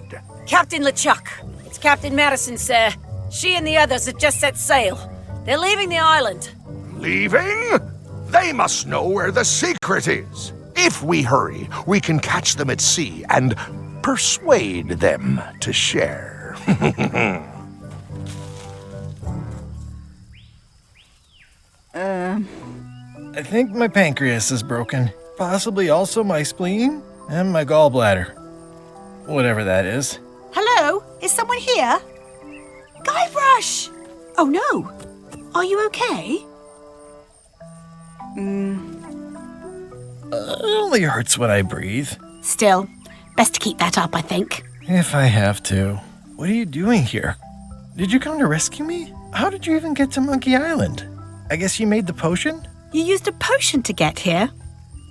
Captain LeChuck, it's Captain Madison, sir. She and the others have just set sail. They're leaving the island. Leaving? They must know where the secret is. If we hurry, we can catch them at sea and persuade them to share. I think my pancreas is broken. Possibly also my spleen and my gallbladder. Whatever that is. Hello? Is someone here? Guybrush! Oh no! Are you okay? It only hurts when I breathe. Still, best to keep that up, I think. If I have to. What are you doing here? Did you come to rescue me? How did you even get to Monkey Island? I guess you made the potion? You used a potion to get here.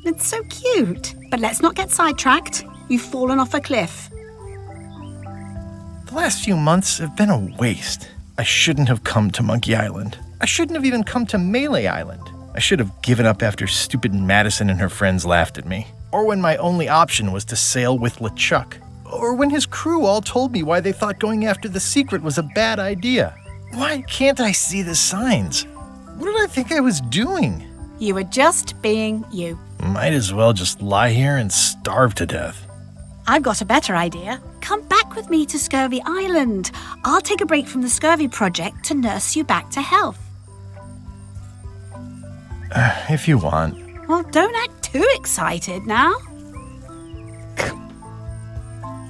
It's so cute. But let's not get sidetracked. You've fallen off a cliff. The last few months have been a waste. I shouldn't have come to Monkey Island. I shouldn't have even come to Melee Island. I should have given up after stupid Madison and her friends laughed at me. Or when my only option was to sail with LeChuck. Or when his crew all told me why they thought going after the secret was a bad idea. Why can't I see the signs? What did I think I was doing? You were just being you. Might as well just lie here and starve to death. I've got a better idea. Come back with me to Scurvy Island. I'll take a break from the Scurvy project to nurse you back to health. If you want. Well, don't act too excited now.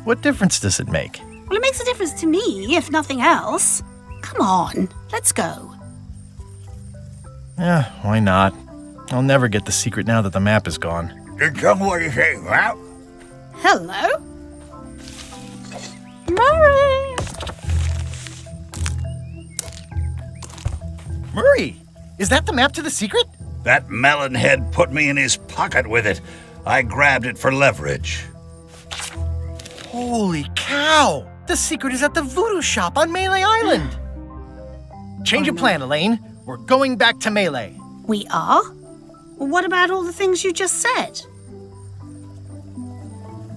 What difference does it make? Well, it makes a difference to me, if nothing else. Come on, let's go. Yeah, why not? I'll never get the secret now that the map is gone. Did somebody say that? Hello? Murray! Murray, is that the map to the secret? That melonhead put me in his pocket with it. I grabbed it for leverage. Holy cow! The secret is at the voodoo shop on Melee Island! Change of plan, Elaine. We're going back to Melee. We are? Well, what about all the things you just said?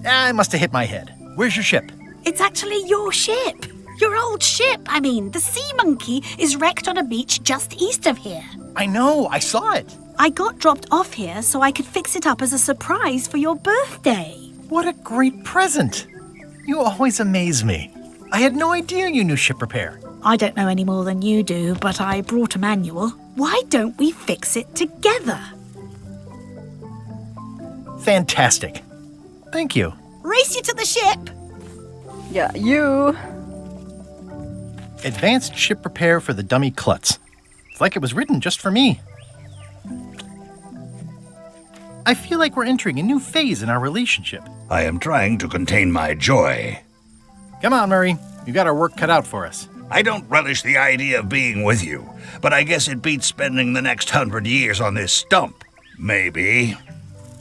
I must have hit my head. Where's your ship? It's actually your ship. Your old ship. I mean, the Sea Monkey is wrecked on a beach just east of here. I know, I saw it. I got dropped off here so I could fix it up as a surprise for your birthday. What a great present! You always amaze me. I had no idea you knew ship repair. I don't know any more than you do, but I brought a manual. Why don't we fix it together? Fantastic. Thank you. Race you to the ship! Ja, you. Advanced ship repair for the dummy klutz. It's like it was written just for me. I feel like we're entering a new phase in our relationship. I am trying to contain my joy. Come on, Murray. You got our work cut out for us. I don't relish the idea of being with you, but I guess it beats spending the next 100 years on this stump. Maybe.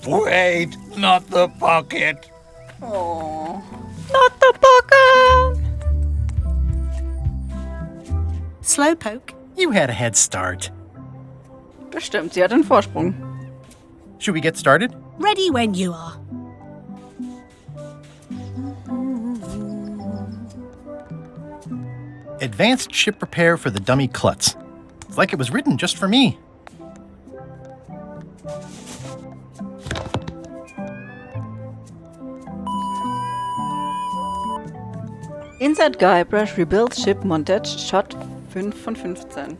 Wait, not the pocket. Oh, not the pocket. Slowpoke. You had a head start. Bestimmt, sie hat einen Vorsprung. Should we get started? Ready when you are. Advanced ship repair for the dummy klutz. It's like it was written just for me. Insert Guybrush rebuild ship montage shot 5 von 15.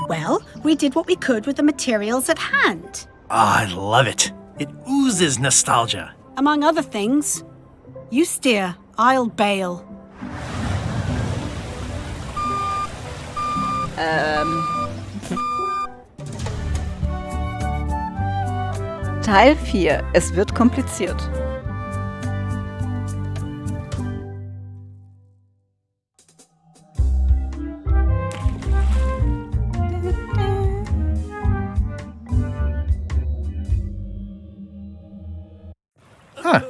Well, we did what we could with the materials at hand. Ah, I love it. It oozes nostalgia. Among other things, you steer, I'll bail. Teil 4. Es wird kompliziert. Huh.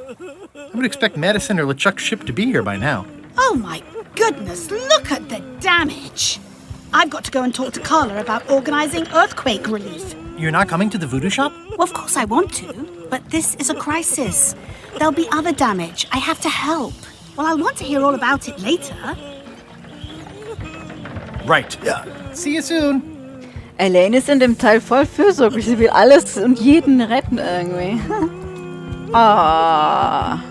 I would expect Madison or LeChuck's ship to be here by now. Oh my goodness, look at the damage! I've got to go and talk to Carla about organising earthquake relief. You're not coming to the voodoo shop? Well, of course I want to, but this is a crisis. There'll be other damage. I have to help. Well, I'll want to hear all about it later. Right. Yeah. See you soon. Elaine ist in dem Teil voll fürsorglich. Sie will alles und jeden retten irgendwie. Ah.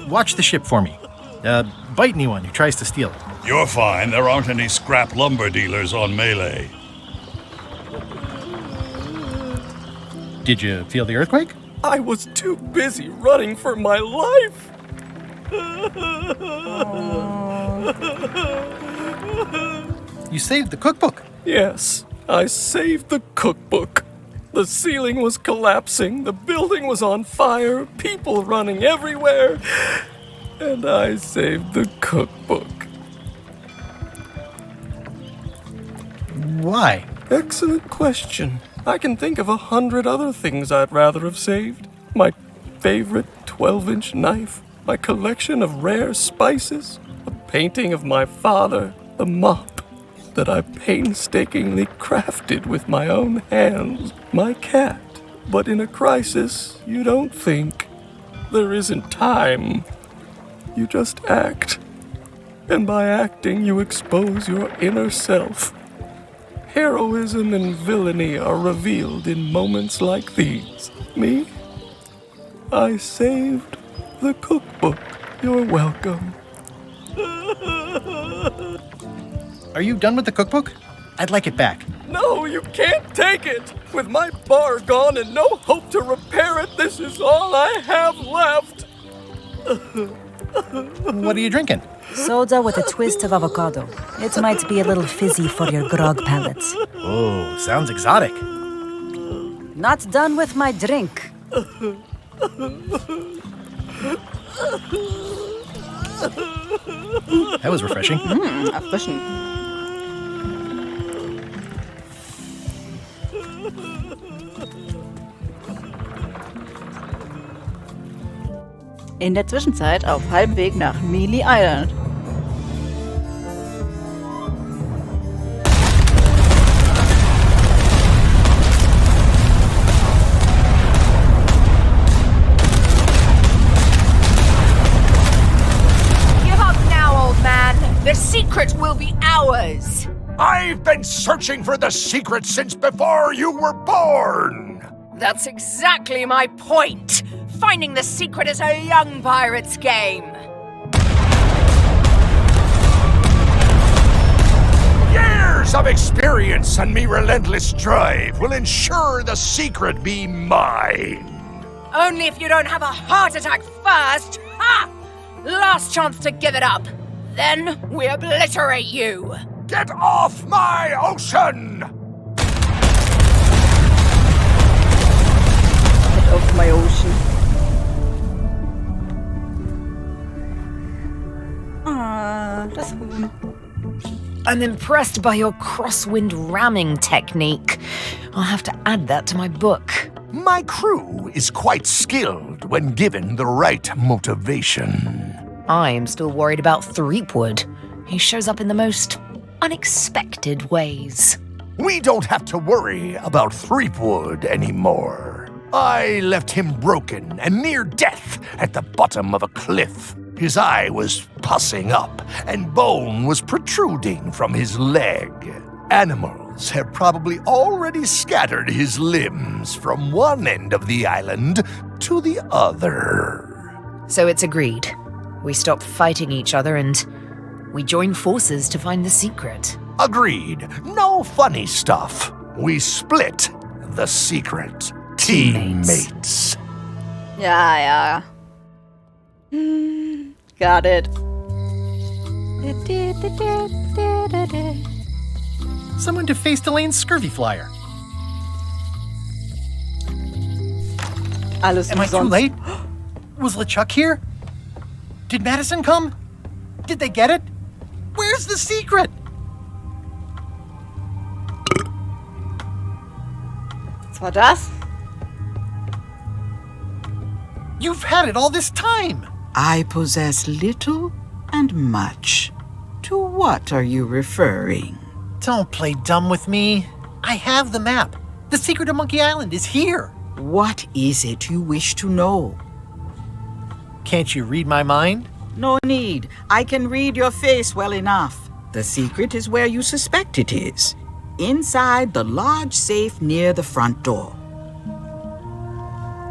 Watch the ship for me. Bite anyone who tries to steal it. You're fine. There aren't any scrap lumber dealers on Melee. Did you feel the earthquake? I was too busy running for my life. You saved the cookbook. Yes, I saved the cookbook. The ceiling was collapsing, the building was on fire, people running everywhere, and I saved the cookbook. Why? Excellent question. I can think of 100 other things I'd rather have saved. My favorite 12-inch knife, my collection of rare spices, a painting of my father, the mop that I painstakingly crafted with my own hands, my cat. But in a crisis, you don't think. There isn't time. You just act. And by acting, you expose your inner self. Heroism and villainy are revealed in moments like these. Me? I saved the cookbook. You're welcome. Are you done with the cookbook? I'd like it back. No, you can't take it! With my bar gone and no hope to repair it, this is all I have left! What are you drinking? Soda with a twist of avocado. It might be a little fizzy for your grog palates. Oh, sounds exotic. Not done with my drink. That was refreshing. Erfrischend. In der Zwischenzeit auf halbem Weg nach Mealy Island. Give up now, old man. The secret will be ours. I've been searching for the secret since before you were born. That's exactly my point. Finding the secret is a young pirate's game. Years of experience and me relentless drive will ensure the secret be mine. Only if you don't have a heart attack first. Ha! Last chance to give it up. Then we obliterate you. Get off my ocean! Get off my ocean. Ah, das Huhn. I'm impressed by your crosswind ramming technique. I'll have to add that to my book. My crew is quite skilled when given the right motivation. I am still worried about Threepwood. He shows up in the most unexpected ways. We don't have to worry about Threepwood anymore. I left him broken and near death at the bottom of a cliff. His eye was pussing up, and bone was protruding from his leg. Animals have probably already scattered his limbs from one end of the island to the other. So it's agreed. We stop fighting each other and we join forces to find the secret. Agreed. No funny stuff. We split the secret. Teammates. Ja. Got it. Someone defaced Elaine's scurvy flyer. Alles Am I too umsonst. late? Was LeChuck here? Did Madison come? Did they get it? Where's the secret? Was war das? You've had it all this time. I possess little and much. To what are you referring? Don't play dumb with me. I have the map. The secret of Monkey Island is here. What is it you wish to know? Can't you read my mind? No need. I can read your face well enough. The secret is where you suspect it is. Inside the large safe near the front door.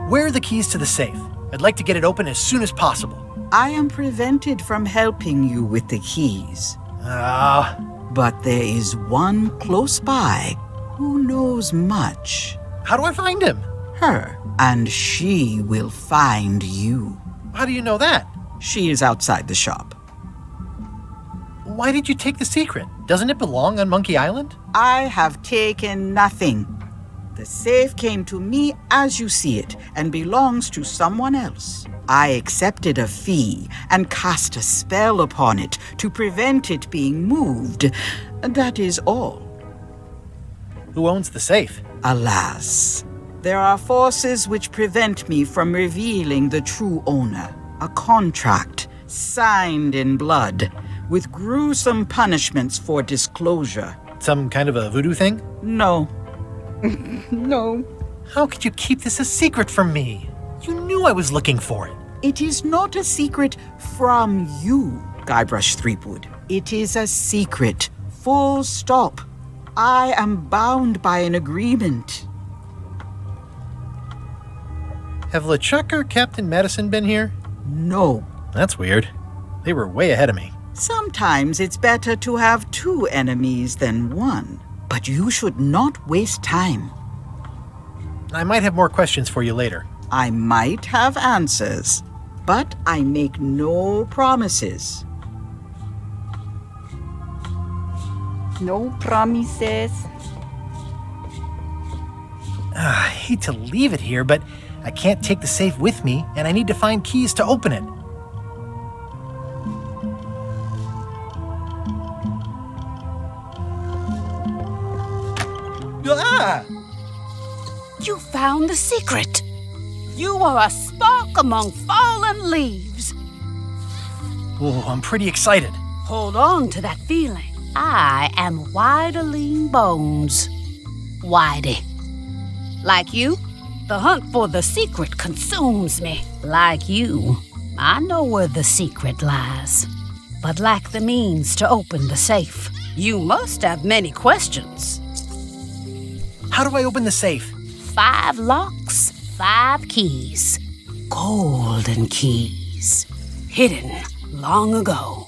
Where are the keys to the safe? I'd like to get it open as soon as possible. I am prevented from helping you with the keys. But there is one close by who knows much. How do I find him? Her. And she will find you. How do you know that? She is outside the shop. Why did you take the secret? Doesn't it belong on Monkey Island? I have taken nothing. The safe came to me as you see it and belongs to someone else. I accepted a fee and cast a spell upon it to prevent it being moved. That is all. Who owns the safe? Alas, there are forces which prevent me from revealing the true owner. A contract signed in blood with gruesome punishments for disclosure. Some kind of a voodoo thing? No. No. How could you keep this a secret from me? You knew I was looking for it. It is not a secret from you, Guybrush Threepwood. It is a secret. Full stop. I am bound by an agreement. Have LeChuck or Captain Madison been here? No. That's weird. They were way ahead of me. Sometimes it's better to have two enemies than one. But you should not waste time. I might have more questions for you later. I might have answers, but I make no promises. No promises. I hate to leave it here, but I can't take the safe with me, and I need to find keys to open it. Ah! You found the secret. You are a spark among fallen leaves. Oh, I'm pretty excited. Hold on to that feeling. I am Whiteling Bones. Whitey. Like you, the hunt for the secret consumes me. Like you, I know where the secret lies, but lack the means to open the safe. You must have many questions. How do I open the safe? 5 locks, 5 keys. Golden keys. Hidden long ago.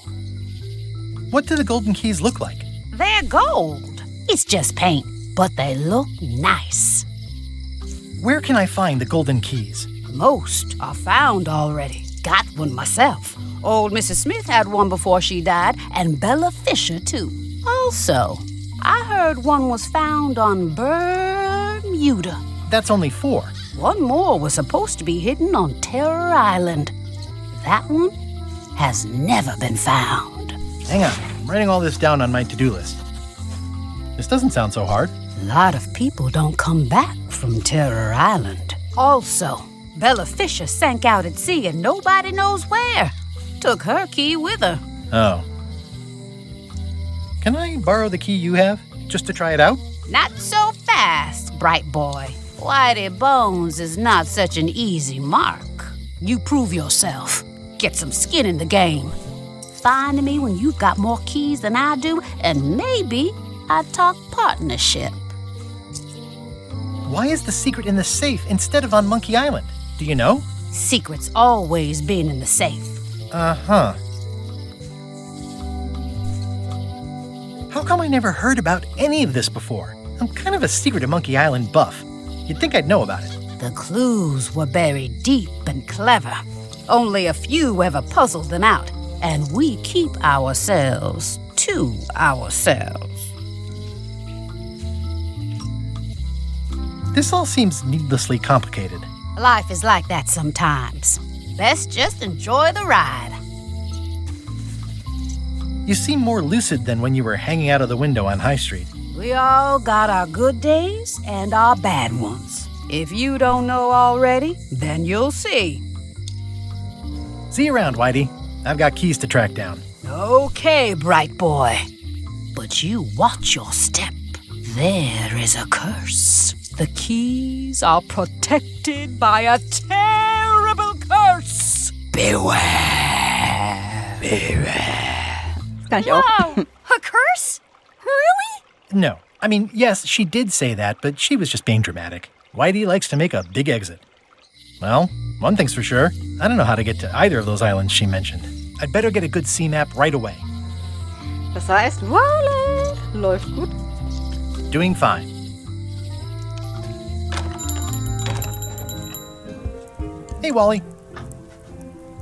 What do the golden keys look like? They're gold. It's just paint, but they look nice. Where can I find the golden keys? Most are found already. Got one myself. Old Mrs. Smith had one before she died, and Bella Fisher, too. Also, I heard one was found on Bermuda. That's only 4. One more was supposed to be hidden on Terror Island. That one has never been found. Hang on, I'm writing all this down on my to-do list. This doesn't sound so hard. A lot of people don't come back from Terror Island. Also, Bella Fisher sank out at sea and nobody knows where. Took her key with her. Oh. Can I borrow the key you have, just to try it out? Not so fast, bright boy. Whitey Bones is not such an easy mark. You prove yourself. Get some skin in the game. Find me when you've got more keys than I do, and maybe I'd talk partnership. Why is the secret in the safe instead of on Monkey Island? Do you know? Secret's always been in the safe. Uh-huh. How come I never heard about any of this before? I'm kind of a Secret of Monkey Island buff. You'd think I'd know about it. The clues were buried deep and clever. Only a few ever puzzled them out, and we keep ourselves to ourselves. This all seems needlessly complicated. Life is like that sometimes. Best just enjoy the ride. You seem more lucid than when you were hanging out of the window on High Street. We all got our good days and our bad ones. If you don't know already, then you'll see. See you around, Whitey. I've got keys to track down. Okay, bright boy. But you watch your step. There is a curse. The keys are protected by a terrible curse. Beware. Beware. Wow, a curse? Really? No. I mean, yes, she did say that, but she was just being dramatic. Whitey likes to make a big exit. Well, one thing's for sure. I don't know how to get to either of those islands she mentioned. I'd better get a good sea map right away. Das heißt, Wally läuft gut. Doing fine. Hey, Wally.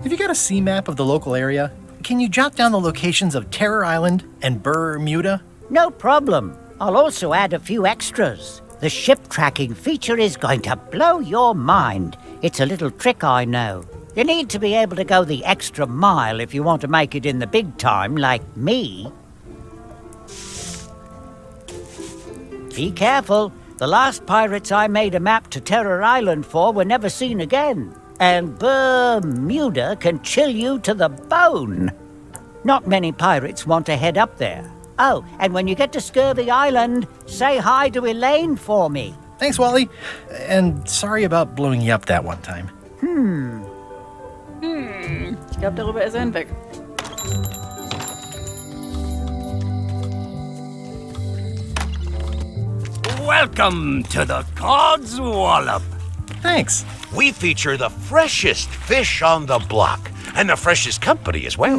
Have you got a sea map of the local area? Can you jot down the locations of Terror Island and Bermuda? No problem. I'll also add a few extras. The ship tracking feature is going to blow your mind. It's a little trick, I know. You need to be able to go the extra mile if you want to make it in the big time, like me. Be careful. The last pirates I made a map to Terror Island for were never seen again. And Bermuda can chill you to the bone. Not many pirates want to head up there. Oh, and when you get to Scurvy Island, say hi to Elaine for me. Thanks, Wally. And sorry about blowing you up that one time. Ich glaube, darüber ist er hinweg. Welcome to the Cod's Wallop. Thanks. We feature the freshest fish on the block, and the freshest company as well.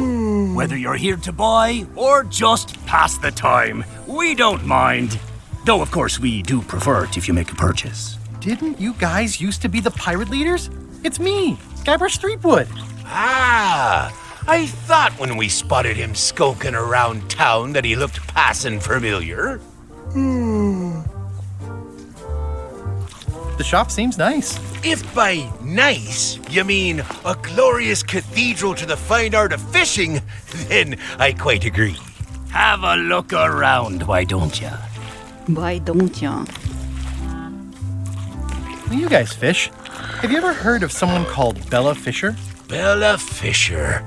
Whether you're here to buy or just pass the time, we don't mind. Though, of course, we do prefer it if you make a purchase. Didn't you guys used to be the pirate leaders? It's me, Guybrush Threepwood. Ah, I thought when we spotted him skulking around town that he looked passing familiar. The shop seems nice. If by nice you mean a glorious cathedral to the fine art of fishing, then I quite agree. Have a look around, why don't ya? Why don't ya? Well, you guys fish. Have you ever heard of someone called Bella Fisher? Bella Fisher.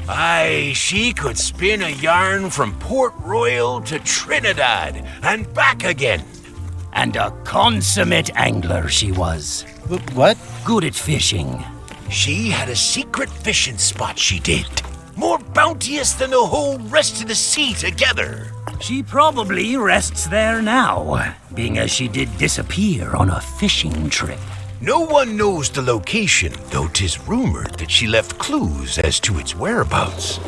Aye, she could spin a yarn from Port Royal to Trinidad and back again. And a consummate angler she was. What? Good at fishing. She had a secret fishing spot, she did. More bounteous than the whole rest of the sea together. She probably rests there now, being as she did disappear on a fishing trip. No one knows the location, though 'tis rumored that she left clues as to its whereabouts.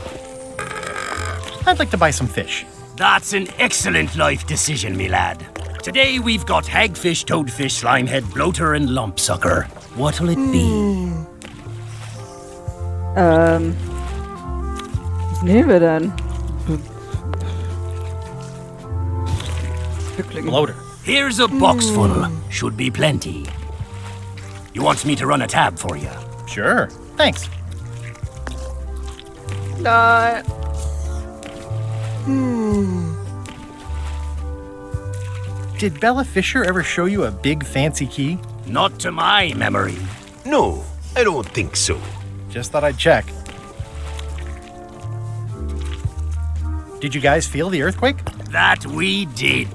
I'd like to buy some fish. That's an excellent life decision, me lad. Today we've got hagfish, toadfish, slimehead, bloater, and lumpsucker. What'll it be? Was nehmen wir denn? Bloater. Here's a box full. Should be plenty. You want me to run a tab for you? Sure. Thanks. Nein. Did Bella Fisher ever show you a big fancy key? Not to my memory. No, I don't think so. Just thought I'd check. Did you guys feel the earthquake? That we did.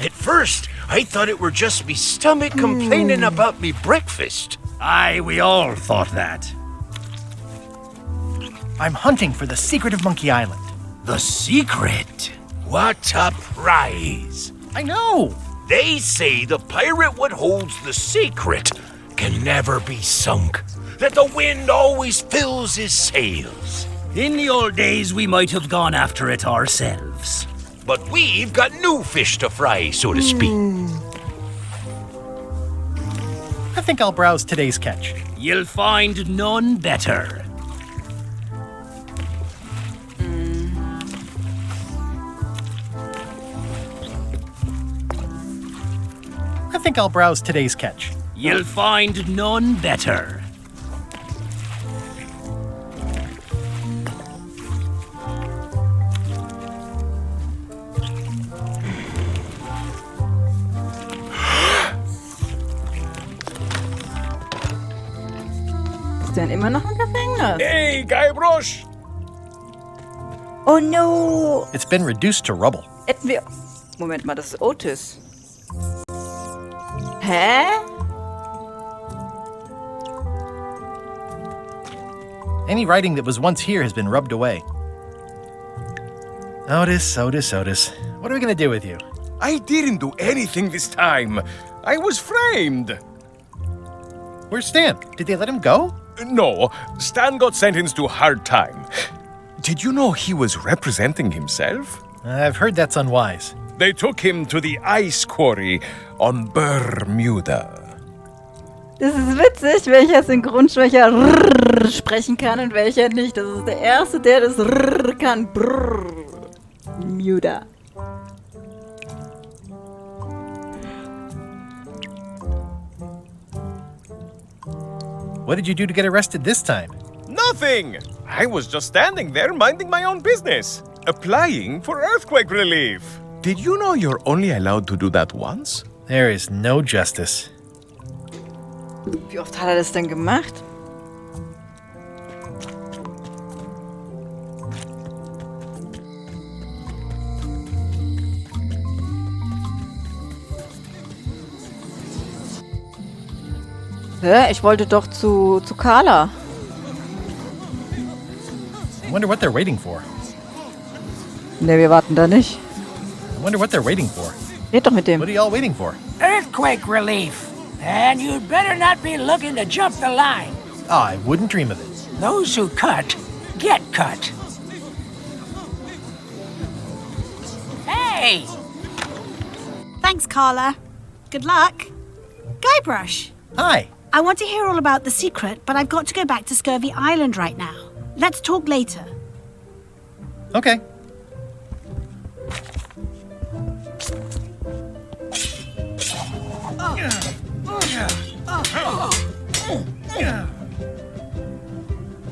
At first, I thought it were just me stomach complaining about me breakfast. Aye, we all thought that. I'm hunting for the secret of Monkey Island. The secret? What a prize! I know! They say the pirate what holds the secret can never be sunk, that the wind always fills his sails. In the old days, we might have gone after it ourselves. But we've got new fish to fry, so to speak. I think I'll browse today's catch. You'll find none better. I think I'll browse today's catch. You'll find none better. Ist der denn immer noch im Gefängnis? Hey, Guybrush! Oh no! It's been reduced to rubble. Hätten wir... Moment mal, das ist Otis. Hä? Any writing that was once here has been rubbed away. Otis. What are we gonna do with you? I didn't do anything this time. I was framed. Where's Stan? Did they let him go? No, Stan got sentenced to hard time. Did you know he was representing himself? I've heard that's unwise. They took him to the ice quarry on Bermuda. Das ist witzig, welcher Synchronsprecher sprechen kann und welcher nicht. Das ist der Erste, der das kann. Bermuda. What did you do to get arrested this time? Nothing! I was just standing there minding my own business, applying for earthquake relief. Did you know you're only allowed to do that once? There is no justice. Wie oft hat er das denn gemacht? Hä? Ich wollte doch zu Carla. I wonder what they're waiting for. Ne, wir warten da nicht. I wonder what they're waiting for. Red doch mit dem. What are y'all waiting for? Earthquake relief. And you'd better not be looking to jump the line. Oh, I wouldn't dream of it. Those who cut, get cut. Hey! Thanks, Carla. Good luck. Guybrush. Hi. I want to hear all about the secret, but I've got to go back to Scurvy Island right now. Let's talk later. Okay.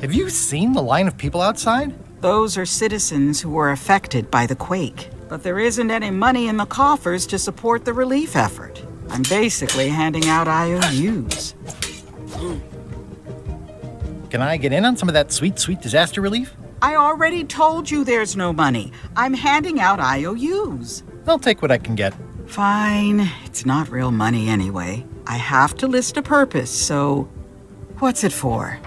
Have you seen the line of people outside? Those are citizens who were affected by the quake. But there isn't any money in the coffers to support the relief effort. I'm basically handing out IOUs. Can I get in on some of that sweet, sweet disaster relief? I already told you there's no money. I'm handing out IOUs. I'll take what I can get. Fine. It's not real money anyway. I have to list a purpose, so... What's it for?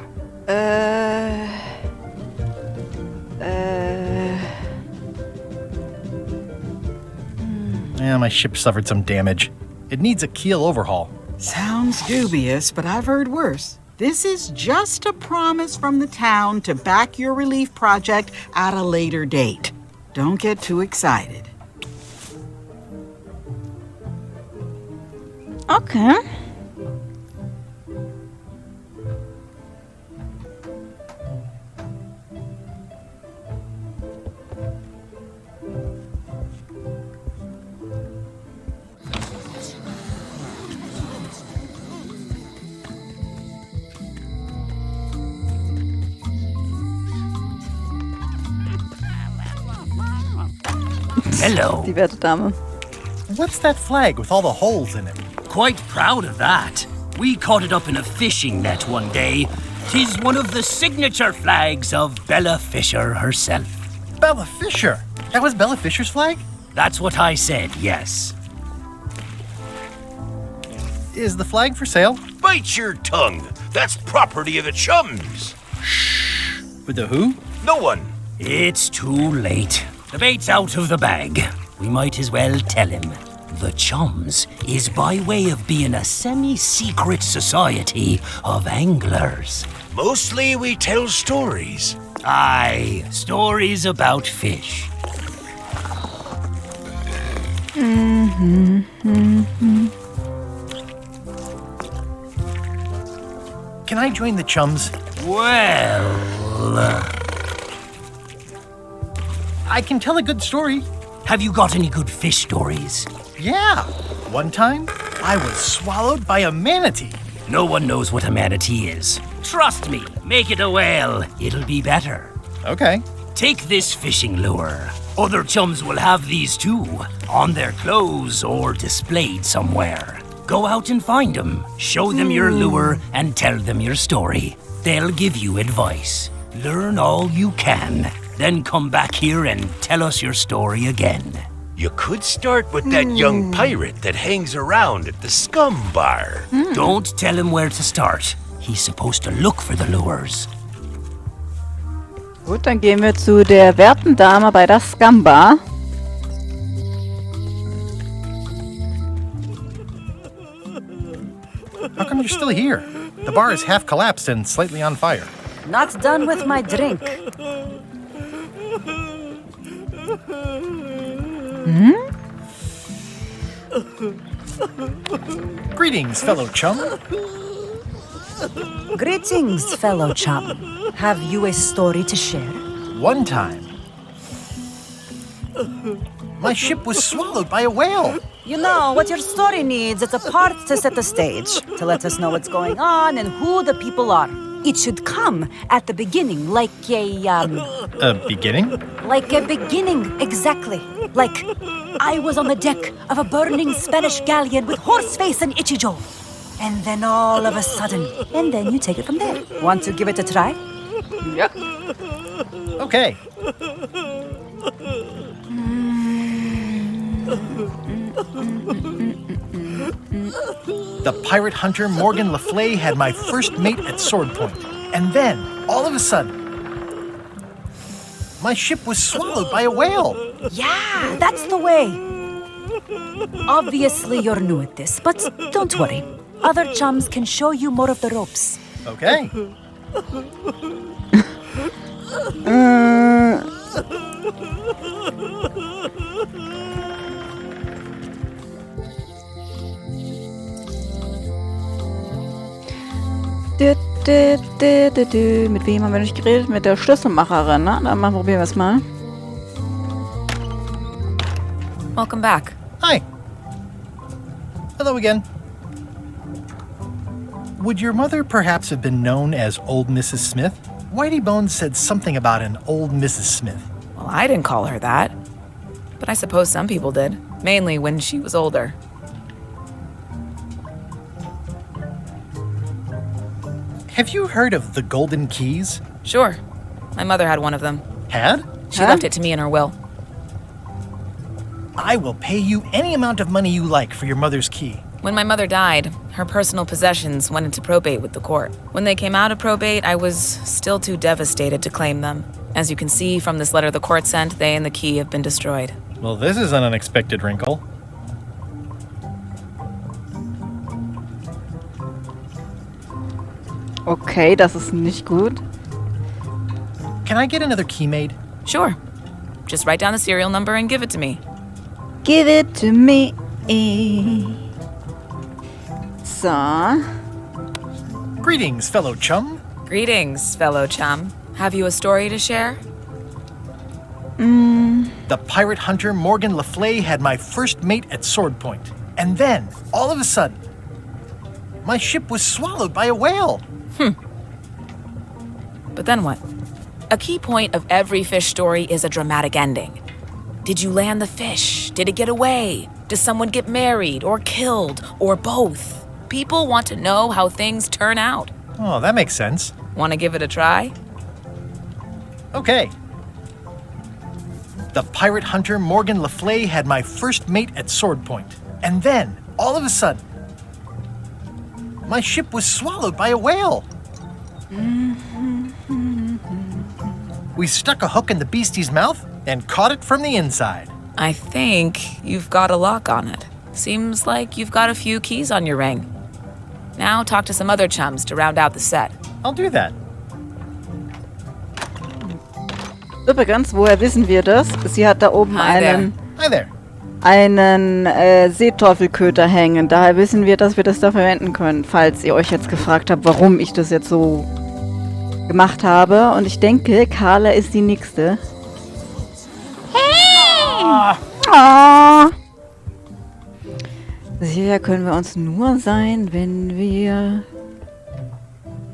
Yeah, my ship suffered some damage. It needs a keel overhaul. Sounds dubious, but I've heard worse. This is just a promise from the town to back your relief project at a later date. Don't get too excited. Okay. Hello. Die werte Dame. What's that flag with all the holes in it? Quite proud of that. We caught it up in a fishing net one day. 'Tis one of the signature flags of Bella Fisher herself. Bella Fisher? That was Bella Fisher's flag? That's what I said, yes. Is the flag for sale? Bite your tongue. That's property of the chums. With the who? No one. It's too late. The bait's out of the bag. We might as well tell him. The Chums is by way of being a semi-secret society of anglers. Mostly we tell stories. Aye, stories about fish. Can I join the chums? Well... I can tell a good story. Have you got any good fish stories? Yeah. One time, I was swallowed by a manatee. No one knows what a manatee is. Trust me, make it a whale. It'll be better. Okay. Take this fishing lure. Other chums will have these too, on their clothes or displayed somewhere. Go out and find them. Show them your lure and tell them your story. They'll give you advice. Learn all you can. Then come back here and tell us your story again. You could start with that young pirate that hangs around at the scum bar. Don't tell him where to start. He's supposed to look for the lures. Gut, dann gehen wir zu der werten Dame bei der Scum Bar. How come you're still here? The bar is half collapsed and slightly on fire. Not done with my drink. Greetings, fellow chum. Greetings, fellow chum. Have you a story to share? One time, my ship was swallowed by a whale. You know, what your story needs is a part to set the stage, to let us know what's going on and who the people are. It should come at the beginning, like A beginning? Like a beginning, exactly. Like, I was on the deck of a burning Spanish galleon with Horseface and Ichijo. And then all of a sudden, and then you take it from there. Want to give it a try? Yep. Okay. The pirate hunter Morgan LaFlay had my first mate at sword point. And then, all of a sudden, my ship was swallowed by a whale. Yeah, that's the way. Obviously, you're new at this, but don't worry. Other chums can show you more of the ropes. Okay. Mit wem haben wir nicht geredet? Mit der Schlüsselmacherin, ne? Dann mal probieren wir es mal. Welcome back. Hi. Hello again. Would your mother perhaps have been known as Old Mrs. Smith? Whitey Bones said something about an old Mrs. Smith. Well, I didn't call her that. But I suppose some people did. Mainly when she was older. Have you heard of the Golden Keys? Sure. My mother had one of them. Had? She left it to me in her will. I will pay you any amount of money you like for your mother's key. When my mother died, her personal possessions went into probate with the court. When they came out of probate, I was still too devastated to claim them. As you can see from this letter the court sent, they and the key have been destroyed. Well, this is an unexpected wrinkle. Okay, das ist nicht gut. Can I get another key made? Sure. Just write down the serial number and give it to me. Give it to me. So. Greetings, fellow chum. Greetings, fellow chum. Have you a story to share? The pirate hunter Morgan Le Fay had my first mate at sword point. And then, all of a sudden, my ship was swallowed by a whale. But then what? A key point of every fish story is a dramatic ending. Did you land the fish? Did it get away? Does someone get married or killed or both? People want to know how things turn out. Oh, that makes sense. Want to give it a try? Okay. The pirate hunter Morgan Le Fay had my first mate at sword point. And then, all of a sudden, my ship was swallowed by a whale. We stuck a hook in the beastie's mouth and caught it from the inside. I think you've got a lock on it. Seems like you've got a few keys on your ring. Now talk to some other chums to round out the set. I'll do that. Übrigens, woher wissen wir das? Sie hat da oben einen Seeteufelköter hängen. Daher wissen wir, dass wir das da verwenden können, falls ihr euch jetzt gefragt habt, warum ich das jetzt so gemacht habe. Und ich denke, Carla ist die Nächste. Hey! Oh. Sicher können wir uns nur sein, wenn wir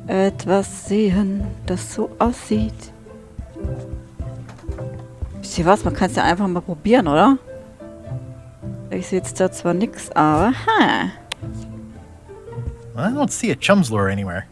etwas sehen, das so aussieht. Wisst ihr was? Man kann es ja einfach mal probieren, oder? Ich sehe jetzt da zwar nichts, aber I don't see a chum's lure anywhere.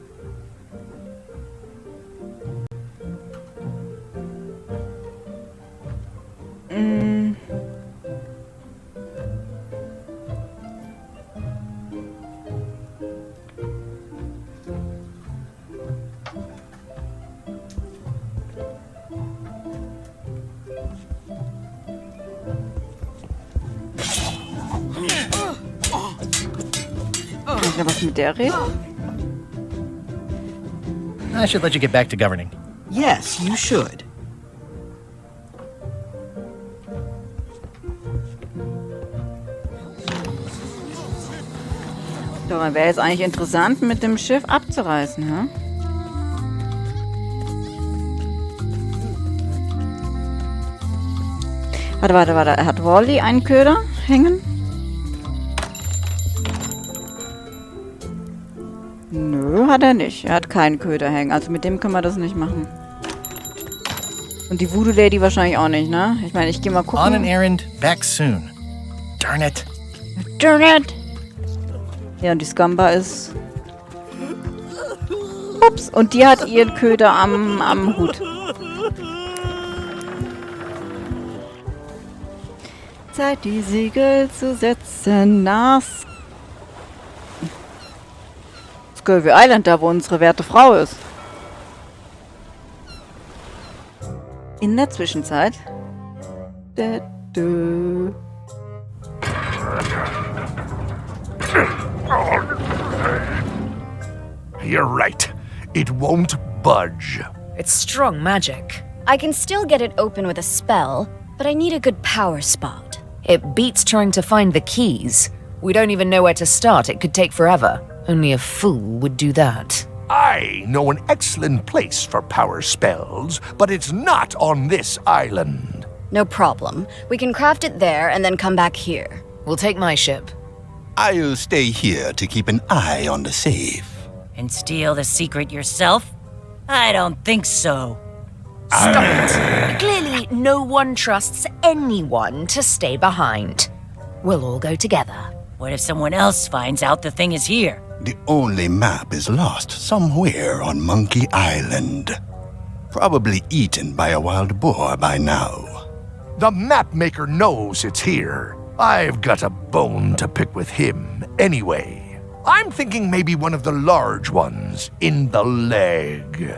Kann ich noch was mit der reden? I should let you get back to governing. Yes, you should. Doch, dann wäre jetzt eigentlich interessant, mit dem Schiff abzureißen, ja? Warte. Hat Wally einen Köder hängen? Nö, hat er nicht. Er hat keinen Köder hängen. Also mit dem können wir das nicht machen. Und die Voodoo Lady wahrscheinlich auch nicht, ne? Ich meine, ich gehe mal gucken. On an errand, back soon. Darn it. Darn it. Ja, und die Scamba ist... Ups, und die hat ihren Köder am Hut. Zeit, die Segel zu setzen nach Scurvy Island, da wo unsere werte Frau ist. In der Zwischenzeit. You're right. It won't budge. It's strong magic. I can still get it open with a spell, but I need a good power spot. It beats trying to find the keys. We don't even know where to start. It could take forever. Only a fool would do that. I know an excellent place for power spells, but it's not on this island. No problem. We can craft it there and then come back here. We'll take my ship. I'll stay here to keep an eye on the safe. And steal the secret yourself? I don't think so. Stop it. Clearly, no one trusts anyone to stay behind. We'll all go together. What if someone else finds out the thing is here? The only map is lost somewhere on Monkey Island. Probably eaten by a wild boar by now. The map maker knows it's here. I've got a bone to pick with him anyway. I'm thinking maybe one of the large ones in the leg.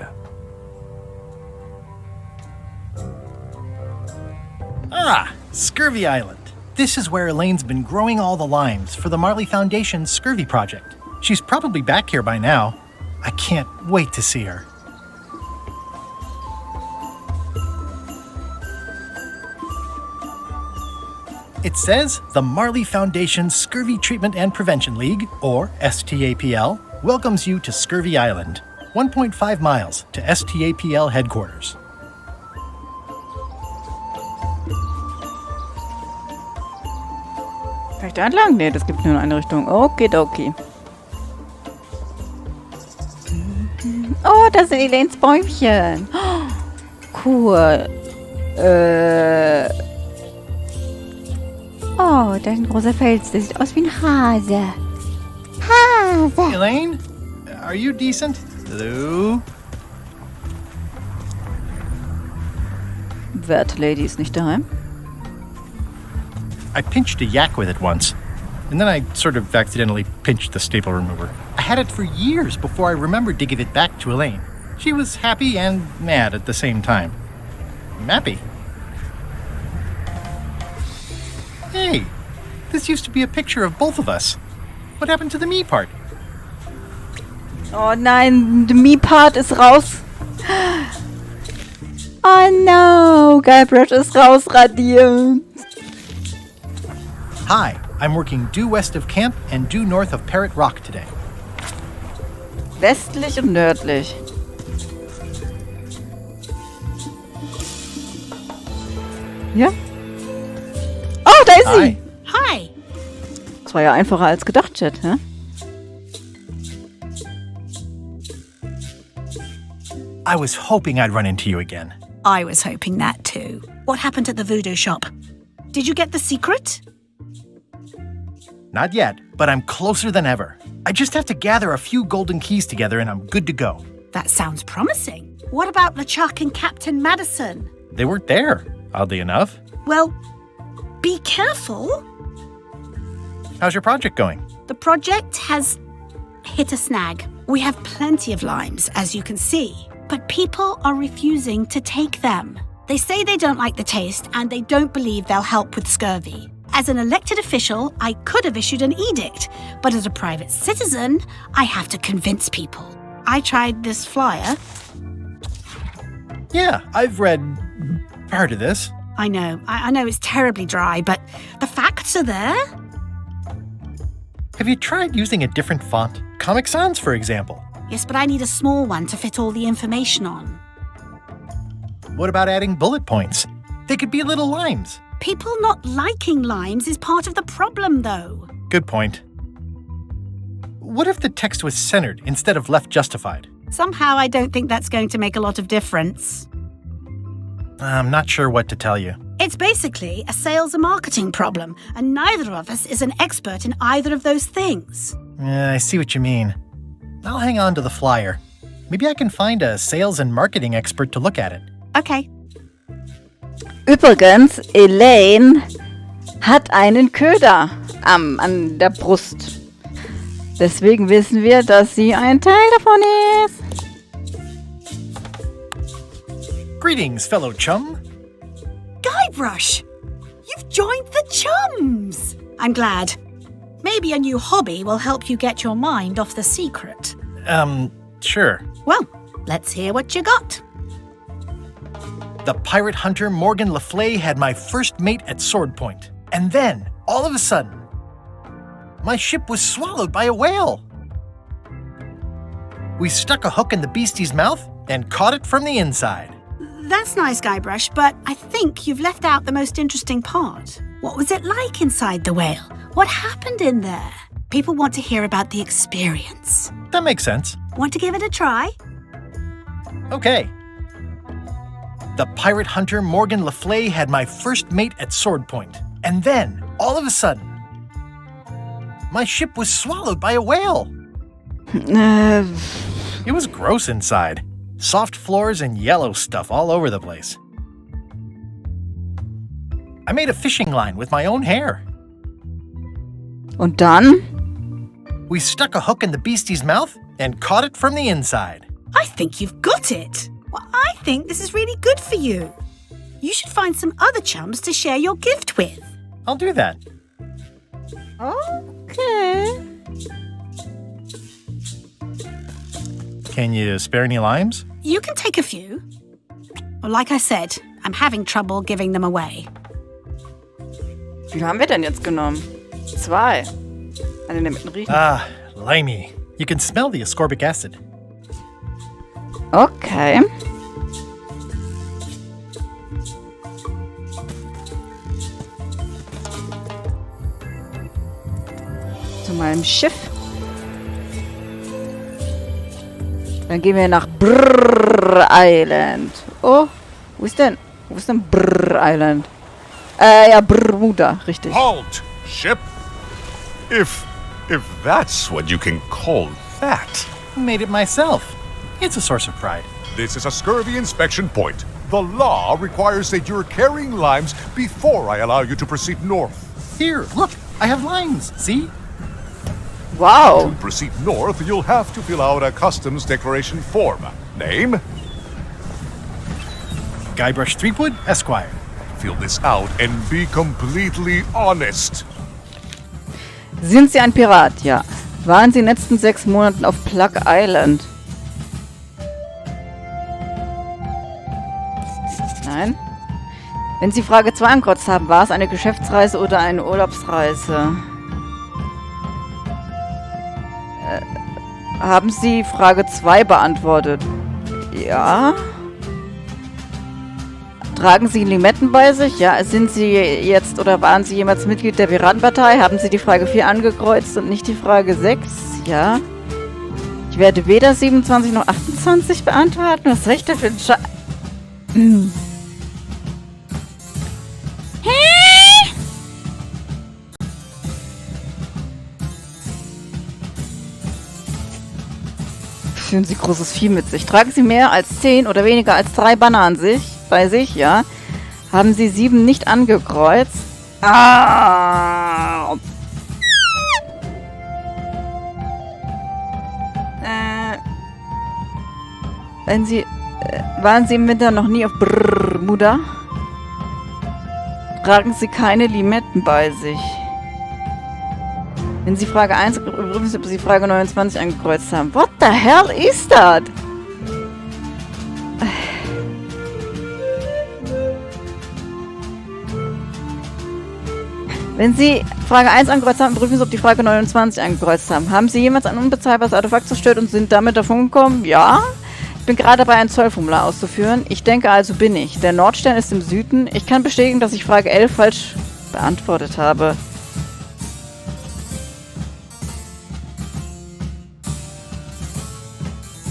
Ah, Scurvy Island. This is where Elaine's been growing all the limes for the Marley Foundation's Scurvy project. She's probably back here by now. I can't wait to see her. It says the Marley Foundation Scurvy Treatment and Prevention League, or STAPL, welcomes you to Scurvy Island, 1.5 miles to STAPL headquarters. Vielleicht da entlang? Nee, das gibt nur eine Richtung. Okidoki. Oh, das sind Elaines Bäumchen. Oh, cool. Oh, da ist ein großer Fels. Der sieht aus wie ein Hase. Hase. Elaine, are you decent? Hello? Werte Lady ist nicht daheim. I pinched a yak with it once, and then I sort of accidentally pinched the staple remover. I had it for years before I remembered to give it back to Elaine. She was happy and mad at the same time. Mappy. Hey, this used to be a picture of both of us. What happened to the me part? Oh nein, der Me-Part ist raus. Oh no, Guybrush ist rausradiert. Hi, I'm working due west of camp and due north of Parrot Rock today. Westlich und nördlich. Ja? Oh, da ist sie! Hi! Das war ja einfacher als gedacht, Chat, hä? I was hoping I'd run into you again. I was hoping that too. What happened at the voodoo shop? Did you get the secret? Not yet, but I'm closer than ever. I just have to gather a few golden keys together and I'm good to go. That sounds promising. What about LeChuck and Captain Madison? They weren't there, oddly enough. Well, be careful. How's your project going? The project has hit a snag. We have plenty of limes, as you can see, but people are refusing to take them. They say they don't like the taste and they don't believe they'll help with scurvy. As an elected official, I could have issued an edict, but as a private citizen, I have to convince people. I tried this flyer. Yeah, I've read part of this. I know it's terribly dry, but the facts are there. Have you tried using a different font? Comic Sans, for example. Yes, but I need a small one to fit all the information on. What about adding bullet points? They could be little limes. People not liking limes is part of the problem, though. Good point. What if the text was centered instead of left justified? Somehow I don't think that's going to make a lot of difference. I'm not sure what to tell you. It's basically a sales and marketing problem, and neither of us is an expert in either of those things. Yeah, I see what you mean. I'll hang on to the flyer. Maybe I can find a sales and marketing expert to look at it. Okay. Übrigens, Elaine hat einen Köder an der Brust. Deswegen wissen wir, dass sie ein Teil davon ist. Greetings, fellow chum. Guybrush! You've joined the chums! I'm glad. Maybe a new hobby will help you get your mind off the secret. Sure. Well, let's hear what you got. The pirate hunter Morgan Le Fay had my first mate at sword point. And then, all of a sudden, my ship was swallowed by a whale. We stuck a hook in the beastie's mouth and caught it from the inside. That's nice, Guybrush, but I think you've left out the most interesting part. What was it like inside the whale? What happened in there? People want to hear about the experience. That makes sense. Want to give it a try? Okay. The pirate hunter Morgan Le Fay had my first mate at sword point. And then, all of a sudden, my ship was swallowed by a whale. It was gross inside. Soft floors and yellow stuff all over the place. I made a fishing line with my own hair. Und dann? We stuck a hook in the beastie's mouth and caught it from the inside. I think you've got it. Well, I think this is really good for you. You should find some other chums to share your gift with. I'll do that. Okay. Can you spare any limes? You can take a few. Well, like I said, I'm having trouble giving them away. Wie viel haben wir denn jetzt genommen? 2. Eine mit dem Riechen. Ah, limey. You can smell the ascorbic acid. Okay. Zu meinem Schiff. Dann gehen wir nach Brrr Island. Oh, wo ist denn Brrr Island? Ja, Bermuda, richtig. Halt, ship. If that's what you can call that. Made it myself. It's a source of pride. This is a scurvy inspection point. The law requires that you're carrying limes before I allow you to proceed north. Here, look, I have limes, see? Wow. To proceed north, you'll have to fill out a customs declaration form. Name? Guybrush Threepwood, Esquire. Fill this out and be completely honest. Sind Sie ein Pirat? Ja. Waren Sie in den letzten 6 Monaten auf Plug Island? Nein. Wenn Sie Frage 2 angekreuzt haben, war es eine Geschäftsreise oder eine Urlaubsreise? Haben Sie Frage 2 beantwortet? Ja. Tragen Sie Limetten bei sich? Ja. Sind Sie jetzt oder waren Sie jemals Mitglied der Piratenpartei? Haben Sie die Frage 4 angekreuzt und nicht die Frage 6? Ja. Ich werde weder 27 noch 28 beantworten. Was soll ich denn für ein Führen Sie großes Vieh mit sich. Tragen Sie mehr als 10 oder weniger als 3 Bananen bei sich, ja. Haben Sie 7 nicht angekreuzt? Waren Sie im Winter noch nie auf Bermuda? Tragen Sie keine Limetten bei sich. Wenn Sie Frage 1 überprüfen Sie, ob Sie Frage 29 angekreuzt haben. What the hell is that? Wenn Sie Frage 1 angekreuzt haben, prüfen Sie, ob die Frage 29 angekreuzt haben. Haben Sie jemals ein unbezahlbares Artefakt zerstört und sind damit davongekommen? Ja. Ich bin gerade dabei, ein Zollformular auszuführen. Ich denke, also bin ich. Der Nordstern ist im Süden. Ich kann bestätigen, dass ich Frage 11 falsch beantwortet habe.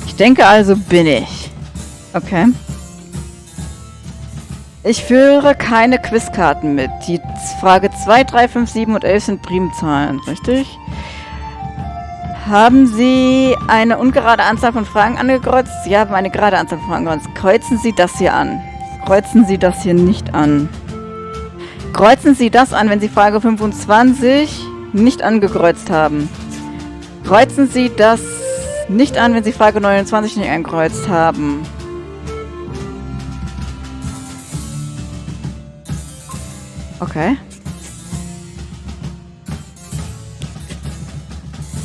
Ich denke, also bin ich. Okay. Ich führe keine Quizkarten mit. Die Frage 2, 3, 5, 7 und 11 sind Primzahlen, richtig? Haben Sie eine ungerade Anzahl von Fragen angekreuzt? Sie haben eine gerade Anzahl von Fragen angekreuzt. Kreuzen Sie das hier an. Kreuzen Sie das hier nicht an. Kreuzen Sie das an, wenn Sie Frage 25 nicht angekreuzt haben. Kreuzen Sie das nicht an, wenn Sie Frage 29 nicht angekreuzt haben. Okay.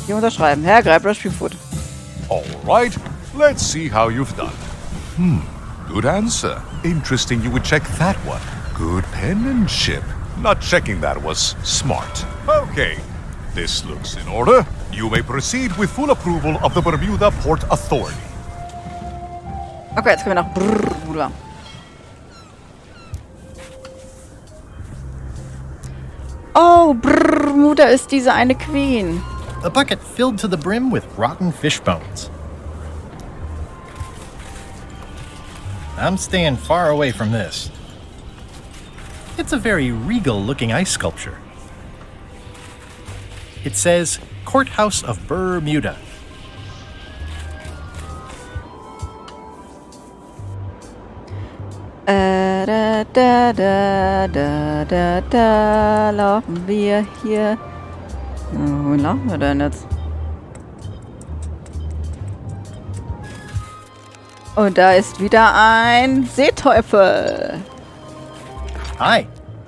Hier unterschreiben. Herr Guybrush Threepwood. All right, let's see how you've done. Good answer. Interesting you would check that one. Good penmanship. Not checking that was smart. Okay, this looks in order. You may proceed with full approval of the Bermuda Port Authority. Okay, jetzt können wir nach Bermuda. Oh, Bermuda ist diese eine Queen. A bucket filled to the brim with rotten fish bones. I'm staying far away from this. It's a very regal-looking ice sculpture. It says, Courthouse of Bermuda. Laufen wir hier. Wo laufen wir denn jetzt? Und da ist wieder ein Seeteufel. Hi.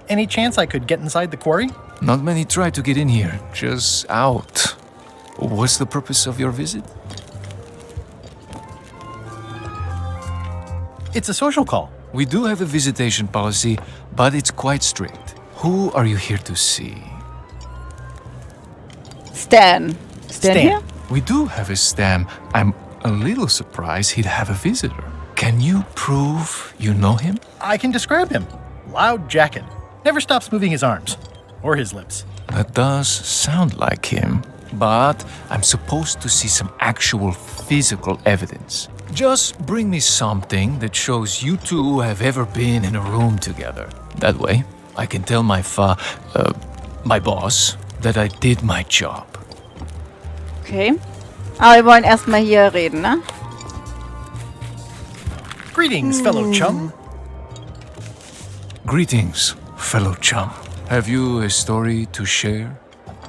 Any chance I could get inside the quarry? Not many try to get in here, just out. What's the purpose of your visit? It's a social call. We do have a visitation policy, but it's quite strict. Who are you here to see? Stan. Stan here? We do have a Stan. I'm a little surprised he'd have a visitor. Can you prove you know him? I can describe him. Loud jacket. Never stops moving his arms. Or his lips. That does sound like him. But I'm supposed to see some actual physical evidence. Just bring me something that shows you two have ever been in a room together. That way, I can tell my boss that I did my job. Okay. Aber wir wollen erstmal hier reden, ne? Greetings, fellow chum. Greetings, fellow chum. Have you a story to share?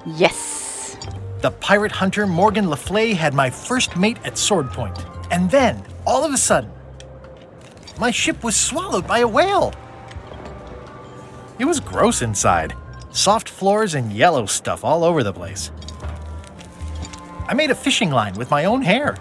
Yes. The pirate hunter Morgan Le Fay had my first mate at sword point. And then, all of a sudden, my ship was swallowed by a whale. It was gross inside. Soft floors and yellow stuff all over the place. I made a fishing line with my own hair.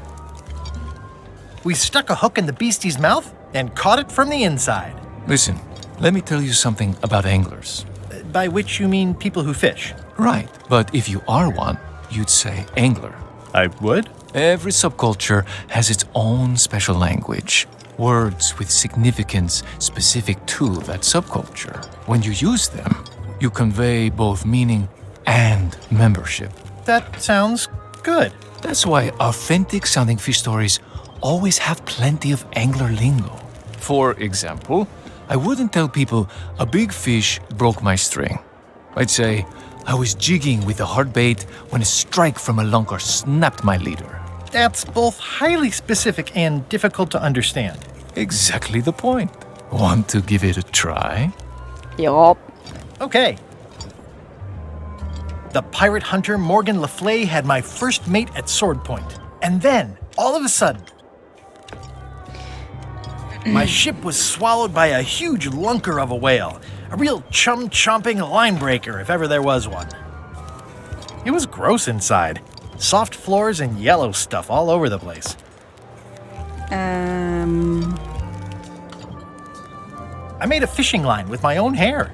We stuck a hook in the beastie's mouth and caught it from the inside. Listen, let me tell you something about anglers. By which you mean people who fish? Right, but if you are one, you'd say angler. I would? Every subculture has its own special language. Words with significance specific to that subculture. When you use them, you convey both meaning and membership. That sounds good. That's why authentic-sounding fish stories always have plenty of angler lingo. For example, I wouldn't tell people a big fish broke my string. I'd say I was jigging with a hard bait when a strike from a lunker snapped my leader. That's both highly specific and difficult to understand. Exactly the point. Want to give it a try? Yup. Okay. The pirate hunter Morgan Le Fay had my first mate at sword point. And then, all of a sudden, my ship was swallowed by a huge lunker of a whale. A real chum-chomping line breaker, if ever there was one. It was gross inside. Soft floors and yellow stuff all over the place. I made a fishing line with my own hair.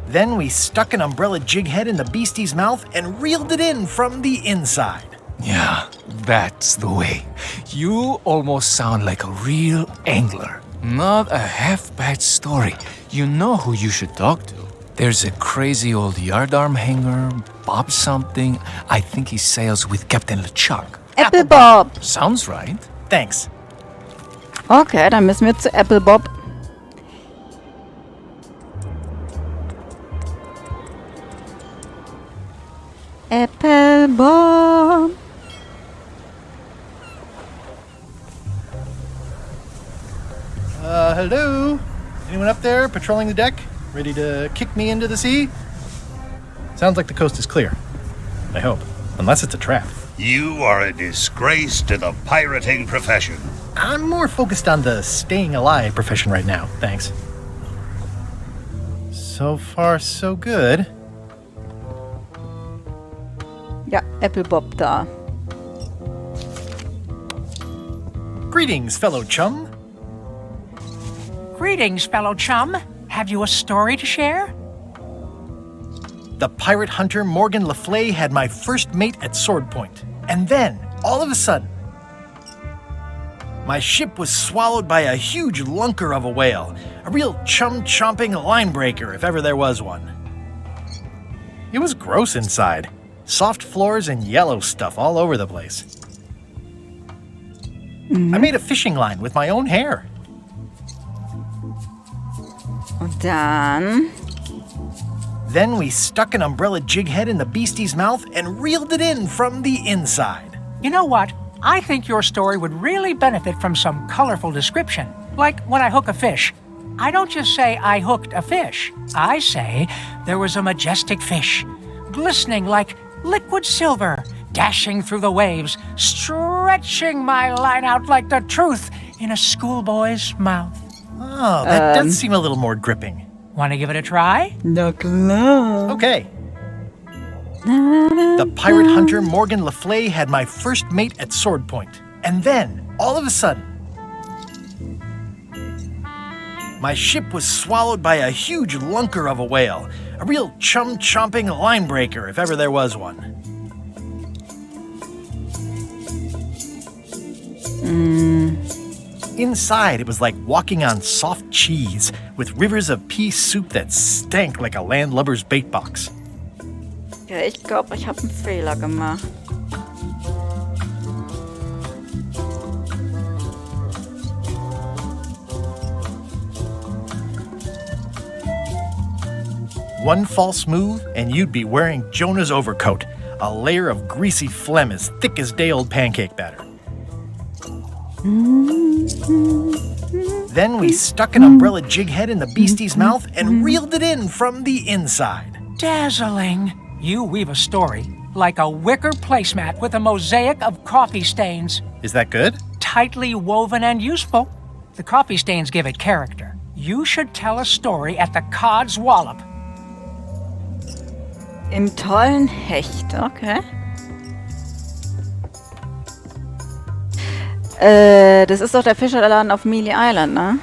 Then we stuck an umbrella jig head in the beastie's mouth and reeled it in from the inside. Yeah, that's the way. You almost sound like a real angler. Not a half-bad story. You know who you should talk to. There's a crazy old yardarm hanger, Bob something. I think he sails with Captain LeChuck. Apple Bob. Sounds right. Thanks. Okay, dann müssen wir zu Apple Bob. Apple Bob. Hello? Anyone up there patrolling the deck? Ready to kick me into the sea? Sounds like the coast is clear. I hope. Unless it's a trap. You are a disgrace to the pirating profession. I'm more focused on the staying alive profession right now, thanks. So far, so good. Ja, Apple Bob da. Greetings, fellow chum. Greetings, fellow chum. Have you a story to share? The pirate hunter Morgan Le Fay had my first mate at sword point. And then, all of a sudden, my ship was swallowed by a huge lunker of a whale. A real chum-chomping line breaker, if ever there was one. It was gross inside. Soft floors and yellow stuff all over the place. I made a fishing line with my own hair. Und dann... Then we stuck an umbrella jig head in the beastie's mouth and reeled it in from the inside. You know what? I think your story would really benefit from some colorful description. Like when I hook a fish. I don't just say I hooked a fish. I say there was a majestic fish, glistening like liquid silver, dashing through the waves, stretching my line out like the truth in a schoolboy's mouth. Oh, that does seem a little more gripping. Want to give it a try? Okay. The pirate hunter Morgan Le Fay had my first mate at sword point. And then, all of a sudden, My ship was swallowed by a huge lunker of a whale. A real chum-chomping line breaker, if ever there was one. Inside, it was like walking on soft cheese, with rivers of pea soup that stank like a landlubber's bait box. Ja, ich glaube, ich habe einen Fehler gemacht. One false move, and you'd be wearing Jonah's overcoat, a layer of greasy phlegm as thick as day-old pancake batter. Then we stuck an umbrella jig head in the beastie's mouth and reeled it in from the inside. Dazzling. You weave a story like a wicker placemat with a mosaic of coffee stains. Is that good? Tightly woven and useful. The coffee stains give it character. You should tell a story at the Cod's Wallop. Im tollen Hecht, okay. Das ist doch der Fischerladen auf Mealy Island, ne?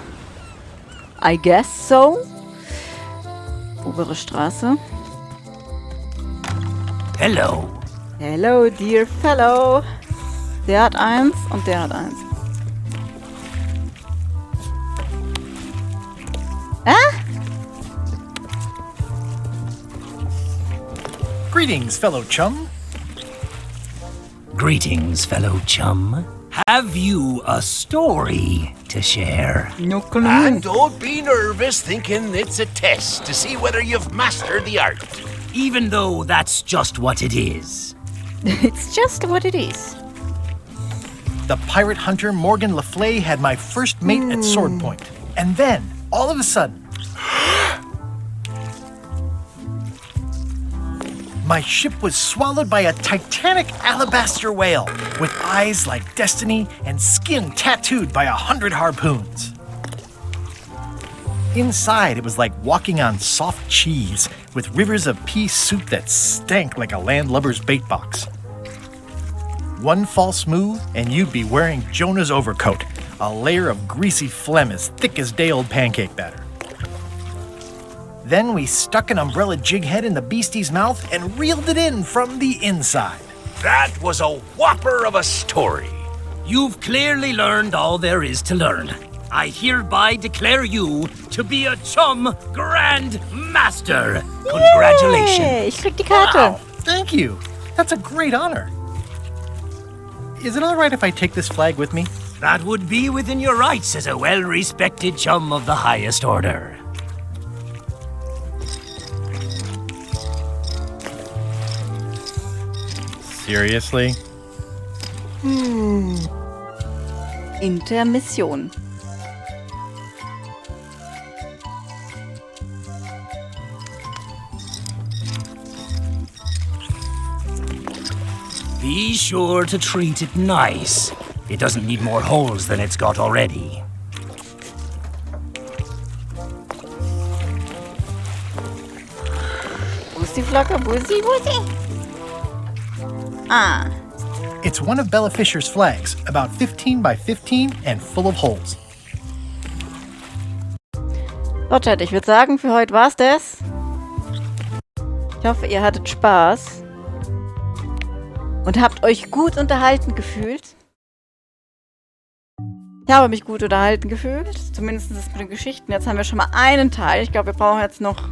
I guess so. Obere Straße. Hello. Hello, dear fellow. Der hat eins und der hat eins. Greetings, fellow chum. Greetings, fellow chum. Have you a story to share? No clue. And don't be nervous thinking it's a test to see whether you've mastered the art. Even though that's just what it is. It's just what it is. The pirate hunter Morgan Le Fay had my first mate at sword point. And then, all of a sudden, my ship was swallowed by a titanic alabaster whale with eyes like destiny and skin tattooed by 100 harpoons. Inside, it was like walking on soft cheese with rivers of pea soup that stank like a landlubber's bait box. One false move, and you'd be wearing Jonah's overcoat, a layer of greasy phlegm as thick as day-old pancake batter. Then we stuck an umbrella jig head in the beastie's mouth and reeled it in from the inside. That was a whopper of a story. You've clearly learned all there is to learn. I hereby declare you to be a Chum Grand Master. Congratulations. Yay, ich krieg die Karte. Wow, thank you. That's a great honor. Is it all right if I take this flag with me? That would be within your rights as a well-respected chum of the highest order. Seriously? Intermission. Be sure to treat it nice. It doesn't need more holes than it's got already. Wo ist die Flagge? Wo ist sie? Wo ist sie? Ah. It's one of Bella Fisher's flags, about 15 by 15 and full of holes. So, Chat, ich würde sagen, für heute war's das. Ich hoffe, ihr hattet Spaß. Und habt euch gut unterhalten gefühlt. Ich habe mich gut unterhalten gefühlt. Zumindest mit den Geschichten. Jetzt haben wir schon mal einen Teil. Ich glaube, wir brauchen jetzt noch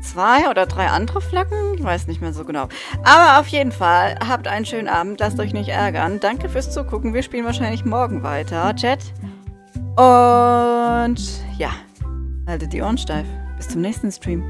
2 oder 3 andere Flaggen. Ich weiß nicht mehr so genau. Aber auf jeden Fall, habt einen schönen Abend. Lasst euch nicht ärgern. Danke fürs Zugucken. Wir spielen wahrscheinlich morgen weiter, Chat. Und ja, haltet die Ohren steif. Bis zum nächsten Stream.